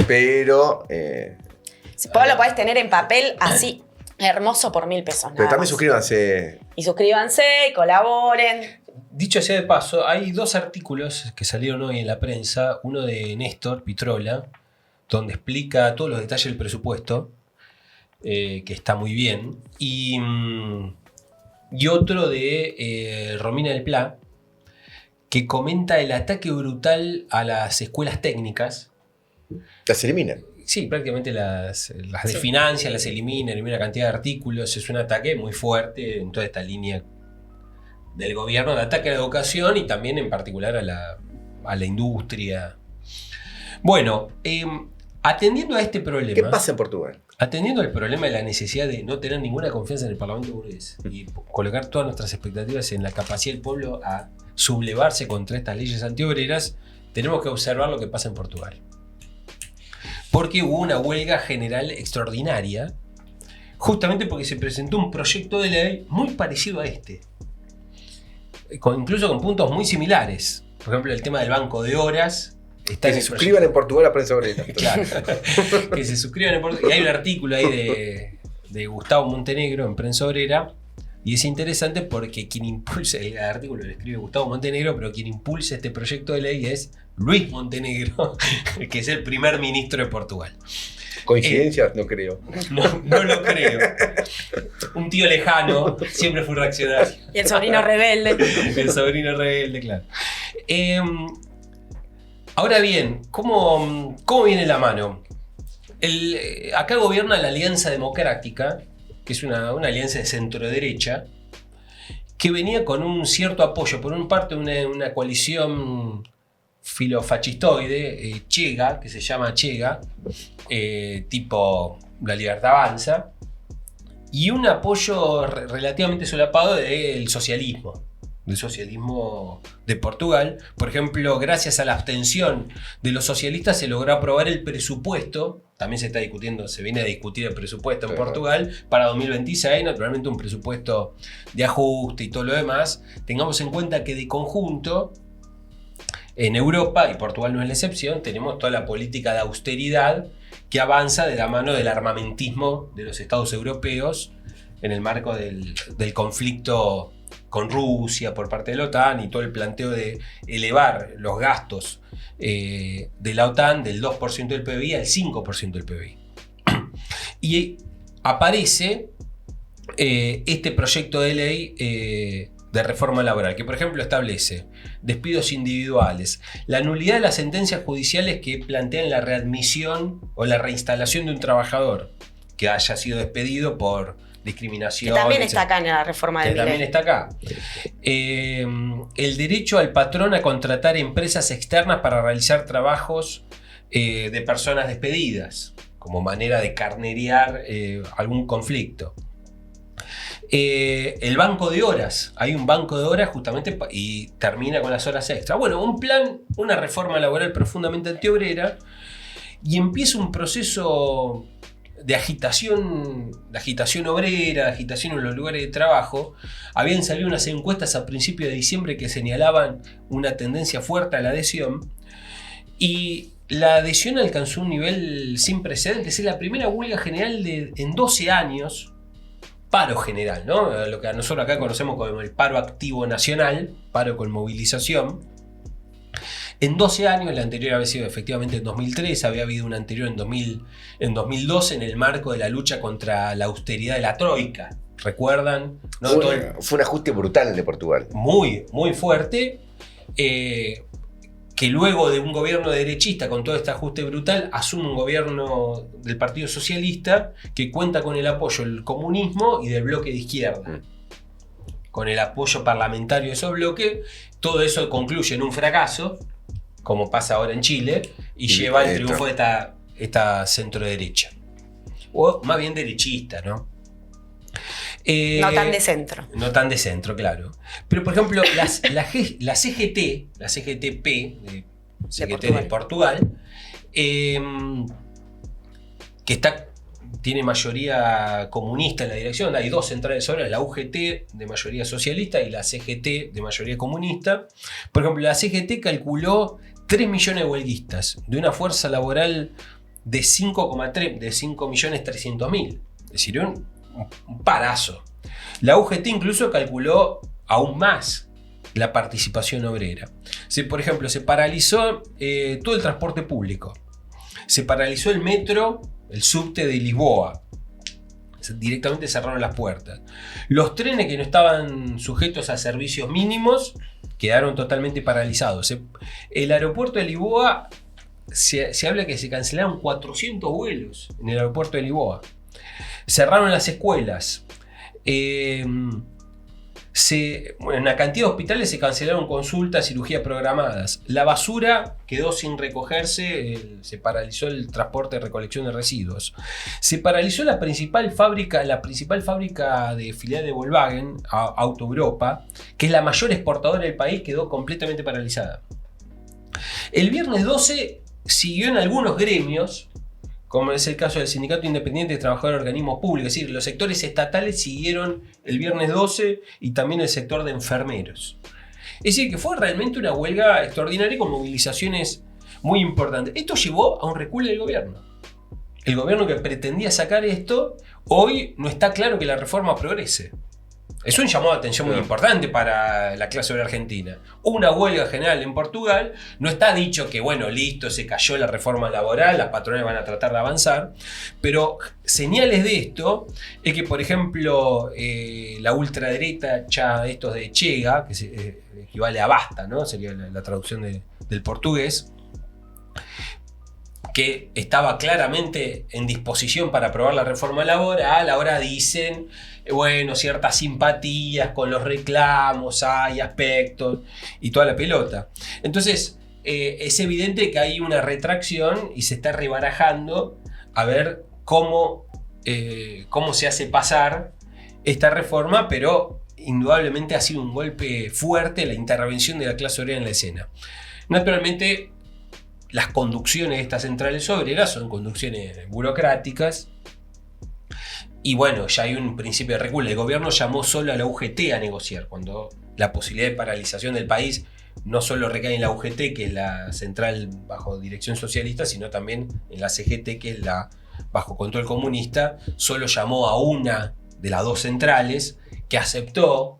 pero Vos lo podés tener en papel así, hermoso por 1.000 pesos. Nada también más. suscríbanse. Y suscríbanse, y colaboren. Dicho sea de paso, hay 2 artículos que salieron hoy en la prensa. Uno de Néstor Pitrola, donde explica todos los detalles del presupuesto, que está muy bien. Y otro de Romina del Pla, que comenta el ataque brutal a las escuelas técnicas. Las eliminan. Sí, prácticamente las desfinancian, las eliminan una cantidad de artículos. Es un ataque muy fuerte en toda esta línea del gobierno de ataque a la educación y también en particular a a la industria. Bueno, atendiendo a este problema. ¿Qué pasa en Portugal? Atendiendo al problema de la necesidad de no tener ninguna confianza en el Parlamento burgués y colocar todas nuestras expectativas en la capacidad del pueblo a sublevarse contra estas leyes antiobreras, tenemos que observar lo que pasa en Portugal. Porque hubo una huelga general extraordinaria, justamente porque se presentó un proyecto de ley muy parecido a este, incluso con puntos muy similares. Por ejemplo, el tema del banco de horas. Está Que se suscriban en Portugal a Prensa Obrera. Claro, que se suscriban en Portugal. Y hay un artículo ahí de Gustavo Montenegro en Prensa Obrera. Y es interesante porque quien impulsa, el artículo lo escribe Gustavo Montenegro, pero quien impulsa este proyecto de ley es Luis Montenegro, que es el primer ministro de Portugal. ¿Coincidencia? No creo. No lo creo. Un tío lejano, siempre fue reaccionario. Y el sobrino rebelde. El sobrino rebelde, claro. Ahora bien, ¿cómo viene la mano? Acá gobierna la Alianza Democrática, que es una alianza de centro-derecha, que venía con un cierto apoyo, por una parte una coalición filofascistoide, Chega, que se llama Chega, tipo La Libertad Avanza, y un apoyo relativamente solapado del socialismo de Portugal. Por ejemplo, gracias a la abstención de los socialistas se logró aprobar el presupuesto. También se viene a discutir el presupuesto en Portugal para 2026, naturalmente un presupuesto de ajuste y todo lo demás. Tengamos en cuenta que de conjunto, en Europa, y Portugal no es la excepción, tenemos toda la política de austeridad que avanza de la mano del armamentismo de los estados europeos en el marco del conflicto con Rusia por parte de la OTAN y todo el planteo de elevar los gastos de la OTAN del 2% del PBI al 5% del PBI. Y aparece este proyecto de ley de reforma laboral, que por ejemplo establece despidos individuales, la nulidad de las sentencias judiciales que plantean la readmisión o la reinstalación de un trabajador que haya sido despedido por discriminación. Que también está acá en la reforma de Milei. También está acá. El derecho al patrón a contratar empresas externas para realizar trabajos de personas despedidas, como manera de carnerear algún conflicto. El banco de horas. Hay un banco de horas justamente y termina con las horas extras. Bueno, una reforma laboral profundamente antiobrera, y empieza un proceso de agitación obrera, de agitación en los lugares de trabajo. Habían salido unas encuestas a principios de diciembre que señalaban una tendencia fuerte a la adhesión, y la adhesión alcanzó un nivel sin precedentes. Es la primera huelga general en 12 años, paro general, ¿no? Lo que nosotros acá conocemos como el paro activo nacional, paro con movilización. En 12 años, la anterior había sido efectivamente en 2003, había habido una anterior en 2012 en el marco de la lucha contra la austeridad de la Troika. ¿Recuerdan? ¿No? Fue un ajuste brutal de Portugal. Muy, muy fuerte. Que luego de un gobierno derechista con todo este ajuste brutal, asume un gobierno del Partido Socialista que cuenta con el apoyo del comunismo y del bloque de izquierda. Con el apoyo parlamentario de esos bloques, todo eso concluye en un fracaso, como pasa ahora en Chile, y lleva al triunfo de esta centro-derecha. O más bien derechista, ¿no? No tan de centro. No tan de centro, claro. Pero, por ejemplo, la CGT, la CGTP, CGT de Portugal, que tiene mayoría comunista en la dirección. Hay dos centrales ahora, la UGT de mayoría socialista y la CGT de mayoría comunista. Por ejemplo, la CGT calculó 3 millones de huelguistas de una fuerza laboral de 5.300.000. Es decir, un parazo. La UGT incluso calculó aún más la participación obrera. Por ejemplo, se paralizó todo el transporte público. Se paralizó el metro, el subte de Lisboa. Directamente cerraron las puertas. Los trenes que no estaban sujetos a servicios mínimos quedaron totalmente paralizados. El aeropuerto de Lisboa, se habla que se cancelaron 400 vuelos en el aeropuerto de Lisboa. Cerraron las escuelas. En una cantidad de hospitales se cancelaron consultas, cirugías programadas. La basura quedó sin recogerse, se paralizó el transporte y recolección de residuos. Se paralizó la principal fábrica de filial de Volkswagen, Auto Europa, que es la mayor exportadora del país, quedó completamente paralizada. El viernes 12 siguió en algunos gremios, como es el caso del Sindicato Independiente de Trabajadores de Organismos Públicos, es decir, los sectores estatales siguieron el viernes 12 y también el sector de enfermeros. Es decir, que fue realmente una huelga extraordinaria con movilizaciones muy importantes. Esto llevó a un reculo del gobierno. El gobierno que pretendía sacar esto, hoy no está claro que la reforma progrese. Es un llamado de atención muy importante para la clase obrera argentina. Una huelga general en Portugal, no está dicho que, bueno, listo, se cayó la reforma laboral, las patronales van a tratar de avanzar, pero señales de esto es que, por ejemplo, la ultraderecha, estos de Chega, que equivale a basta, ¿no? Sería la traducción del portugués, que estaba claramente en disposición para aprobar la reforma laboral, ahora dicen, bueno, ciertas simpatías con los reclamos, hay aspectos y toda la pelota. Entonces, es evidente que hay una retracción y se está rebarajando a ver cómo se hace pasar esta reforma, pero indudablemente ha sido un golpe fuerte la intervención de la clase obrera en la escena. Naturalmente, las conducciones de estas centrales obreras son conducciones burocráticas y bueno, ya hay un principio de reculo. El gobierno llamó solo a la UGT a negociar, cuando la posibilidad de paralización del país no solo recae en la UGT, que es la central bajo dirección socialista, sino también en la CGT, que es la bajo control comunista. Solo llamó a una de las dos centrales que aceptó,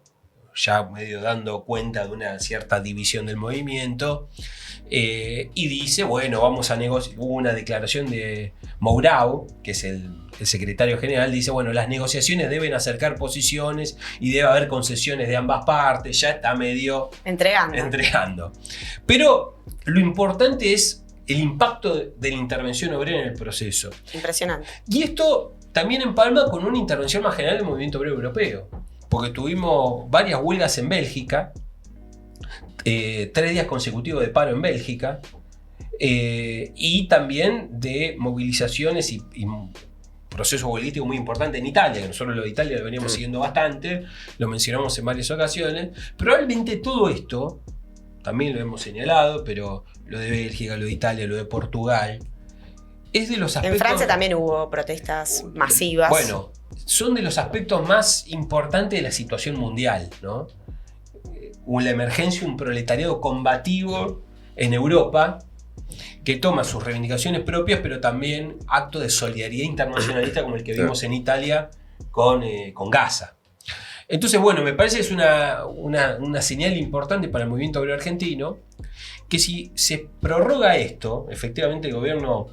ya medio dando cuenta de una cierta división del movimiento, y dice, bueno, vamos a negociar. Hubo una declaración de Mourão, que es el secretario general, dice, bueno, las negociaciones deben acercar posiciones y debe haber concesiones de ambas partes, ya está medio entregando. Pero lo importante es el impacto de la intervención obrera en el proceso. Impresionante. Y esto también empalma con una intervención más general del movimiento obrero europeo, porque tuvimos varias huelgas en Bélgica, 3 días consecutivos de paro en Bélgica, y también de movilizaciones y proceso huelguístico muy importante en Italia, que nosotros lo de Italia lo veníamos siguiendo bastante, lo mencionamos en varias ocasiones. Probablemente todo esto, también lo hemos señalado, pero lo de Bélgica, lo de Italia, lo de Portugal, es de los aspectos... En Francia también hubo protestas masivas. Bueno, son de los aspectos más importantes de la situación mundial, ¿no? La emergencia de un proletariado combativo en Europa que toma sus reivindicaciones propias, pero también actos de solidaridad internacionalista como el que vimos en Italia con Gaza. Entonces, bueno, me parece que es una señal importante para el movimiento obrero argentino, que si se prorroga esto, efectivamente el gobierno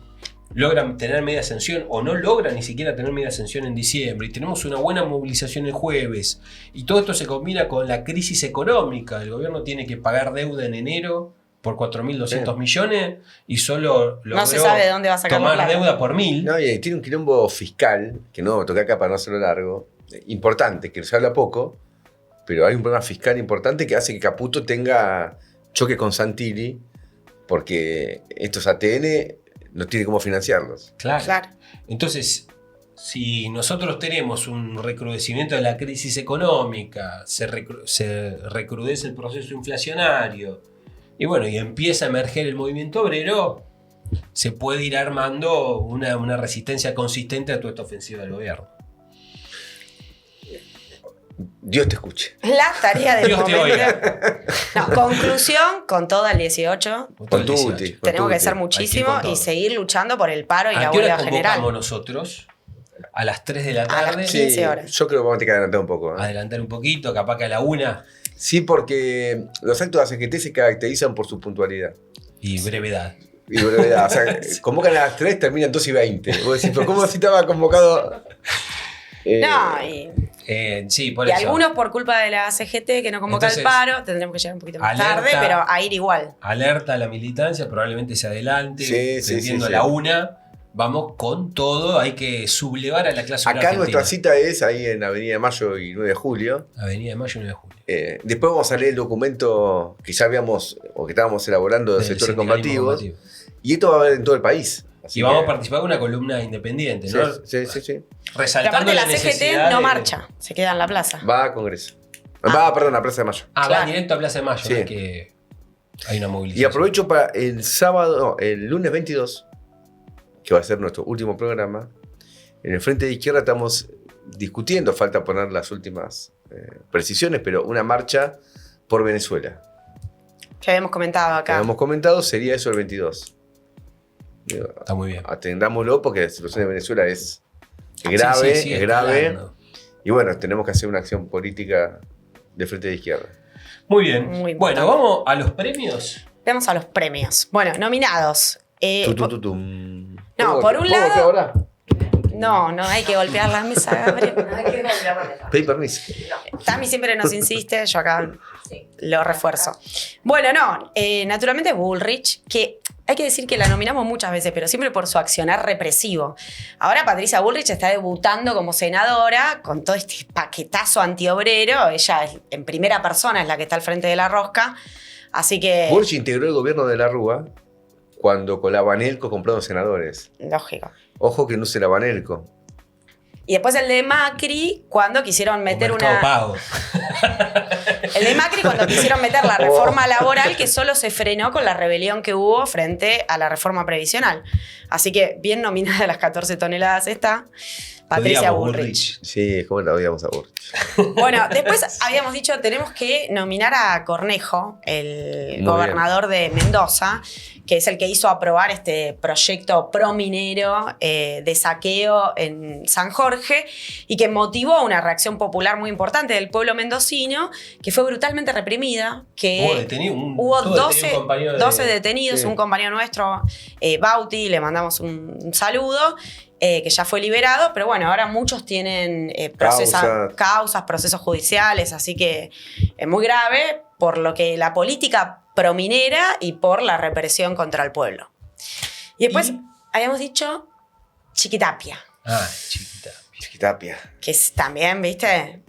logra tener media sanción o no logra ni siquiera tener media sanción en diciembre y tenemos una buena movilización el jueves y todo esto se combina con la crisis económica, el gobierno tiene que pagar deuda en enero por 4.200 millones y solo logró no se sabe de dónde va a sacar tomar la plata. deuda por 1.000. No, y tiene un quilombo fiscal, que no toca acá para no hacerlo largo, importante, que se habla poco, pero hay un problema fiscal importante que hace que Caputo tenga choque con Santilli, porque estos ATN no tiene cómo financiarlos. Claro. Entonces, si nosotros tenemos un recrudecimiento de la crisis económica, se recrudece el proceso inflacionario, y bueno, y empieza a emerger el movimiento obrero, se puede ir armando una resistencia consistente a toda esta ofensiva del gobierno. Dios te escuche. La tarea del Dios te momento. oiga. No, conclusión, con todo el 18. Con Tuti. Tenemos que hacer muchísimo Hay que ir con y todo. seguir luchando por el paro y la ¿A qué hora huelga general. convocamos nosotros? A las 3 de la A tarde. las 15 horas. Yo creo que vamos a tener que adelantar un poco. Adelantar un poquito, capaz que a la 1 Sí, porque los actos de ACGT se caracterizan por su puntualidad y brevedad. y brevedad. O sea, convocan a las 3, terminan 2:20. Vos decís, pero ¿cómo así estaba convocado? No, y Sí, por y eso. algunos por culpa de la CGT que no convoca Entonces, el paro, tendremos que llegar un poquito más alerta. tarde, pero a ir igual. Alerta a la militancia, probablemente se adelante, Sí, tendiendo sí. a la 1, vamos con todo, hay que sublevar a la clase obrera Acá nuestra argentina. cita es ahí en Avenida de Mayo y 9 de julio. Avenida de Mayo y 9 de julio. Después vamos a leer el documento que ya habíamos, o que estábamos elaborando de Del sectores sindicalismo combativos. combativo. Y esto va a haber en todo el país. Así Y vamos que- a participar con una columna independiente, Sí, ¿no? sí. Pero Resaltando aparte la la necesidad CGT no de- marcha, se queda en la plaza. Va a Congreso. Perdón, a Plaza de Mayo. Ah, Claro. va directo a Plaza de Mayo, Sí. no es que hay una movilización. Y aprovecho para el lunes 22, que va a ser nuestro último programa. En el Frente de Izquierda estamos discutiendo, falta poner las últimas precisiones, pero una marcha por Venezuela. Que habíamos comentado Que acá. habíamos comentado, sería eso el 22. Digo, Está muy bien. atendámoslo porque la situación de Venezuela es Sí, grave, sí, sí, es grave. escalando. Y bueno, tenemos que hacer una acción política de Frente de Izquierda. Muy bien. Muy Bueno, importante. vamos a los premios. Vamos a los premios. Bueno, nominados. Tutum. No, ¿Puedo- por un puedo lado- golpear ahora? No, hay que golpear la mesa, Gabriel. Pedí permiso. Tami siempre nos insiste, yo acá lo refuerzo. Bueno, naturalmente Bullrich, que hay que decir que la nominamos muchas veces, pero siempre por su accionar represivo. Ahora Patricia Bullrich está debutando como senadora con todo este paquetazo antiobrero. Ella en primera persona es la que está al frente de la rosca. Así que, Bullrich integró el gobierno de la Rúa cuando con la Banelco compraron senadores. lógico. Ojo que no use la Banelco. Y después el de Macri, cuando quisieron meter Mercado una... Pago. El de Macri cuando quisieron meter la reforma laboral, que solo se frenó con la rebelión que hubo frente a la reforma previsional. Así que bien nominada a las 14 toneladas está Patricia Odiamos Bullrich. Sí, ¿cómo la odiamos a Bullrich? Bueno, después habíamos dicho, tenemos que nominar a Cornejo, el Muy gobernador de Mendoza, que es el que hizo aprobar este proyecto prominero de saqueo en San Jorge y que motivó una reacción popular muy importante del pueblo mendocino, que fue brutalmente reprimida, que Hubo detenido hubo tuvo detenido un compañero de- 12 detenidos, Sí. un compañero nuestro, Bauti, le mandamos un saludo, que ya fue liberado, pero bueno, ahora muchos tienen causas, procesos judiciales, así que es muy grave por lo que la política prominera y por la represión contra el pueblo. Y después Y- habíamos dicho Chiquitapia, Ah, chiquita. Chiquitapia. que es también, ¿viste?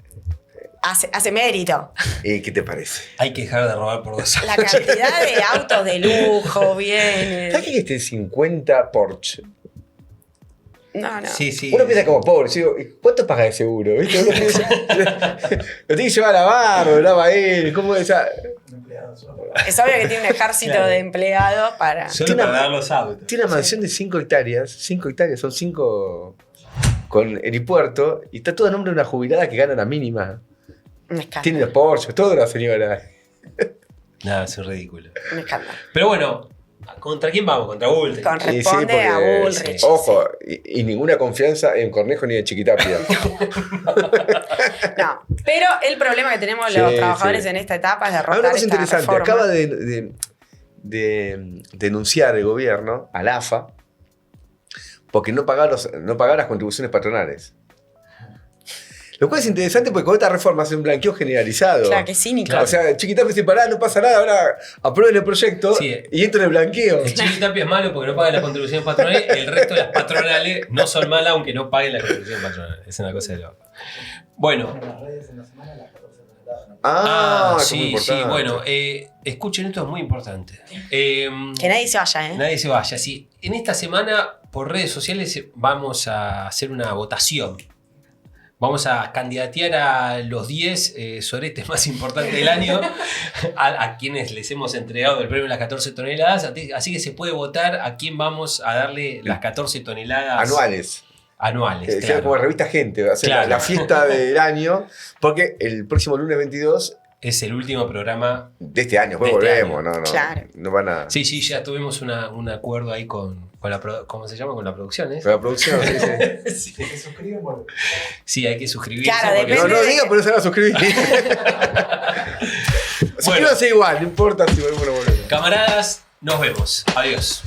Hace mérito. ¿Qué te parece? Hay que dejar de robar por 2 años. La cantidad de autos de lujo, bienes. ¿Sabes que este 50 Porsche? No. Sí, sí. Uno piensa como pobre, yo digo, ¿cuánto paga de seguro? ¿Viste? Uno piensa, lo tiene que llevar a lavar, lo lava él, ¿cómo es? Un empleado solo. Es obvio que tiene un ejército Claro. de empleados para... Solo Tiene para una- dar los autos. Tiene una mansión de 5 hectáreas, 5 hectáreas, son 5 con helipuerto, y está todo a nombre de una jubilada que gana la mínima. Un escándalo. Tiene los Porsche, todo la señora. Nada, es ridículo. Un escándalo. Pero bueno, ¿contra quién vamos? Contra Bullrich. Corresponde porque, a Bullrich. sí. Ojo, y ninguna confianza en Cornejo ni en Chiquitapia. No, pero el problema que tenemos Sí, los trabajadores sí. en esta etapa es Hay derrotar una cosa esta interesante. reforma. Acaba de denunciar el gobierno al AFA porque no pagaba las contribuciones patronales. Lo cual es interesante porque con esta reforma hace un blanqueo generalizado. Claro, que cínico. O sea, Chiquitapia dice, pará, no pasa nada, ahora aprueben el proyecto Sí. y entra en el blanqueo. El Chiquitapia es malo porque no paga las contribuciones patronales. El resto de las patronales no son malas aunque no paguen las contribuciones patronales. Es una cosa de loco. Bueno. En las redes en la semana las 14 toneladas. ¿No? Ah, eso es muy sí, sí. importante. Bueno, escuchen, esto es muy importante. Que nadie se vaya, ¿eh? Nadie se vaya. Sí. En esta semana, por redes sociales, vamos a hacer una votación. Vamos a candidatear a los 10 soretes más importantes del año, a quienes les hemos entregado el premio de las 14 toneladas. Así que se puede votar a quién vamos a darle las 14 toneladas Anuales. anuales. Sea como revista Gente, va a ser Claro. la fiesta del año, porque el próximo lunes 22 Es el último programa. de este año, después De este volvemos, año. no, no van a... Sí, sí, ya tuvimos un acuerdo ahí con la ¿cómo se llama? Con la producción, ¿eh? Con la producción, sí, sí. Sí. Se suscriben, bueno. Sí, hay que suscribirse. Claro, porque- depende No de- diga, pero se van a suscribir. Suscríbanse igual, no importa si volvemos o no volvemos. Camaradas, nos vemos. Adiós.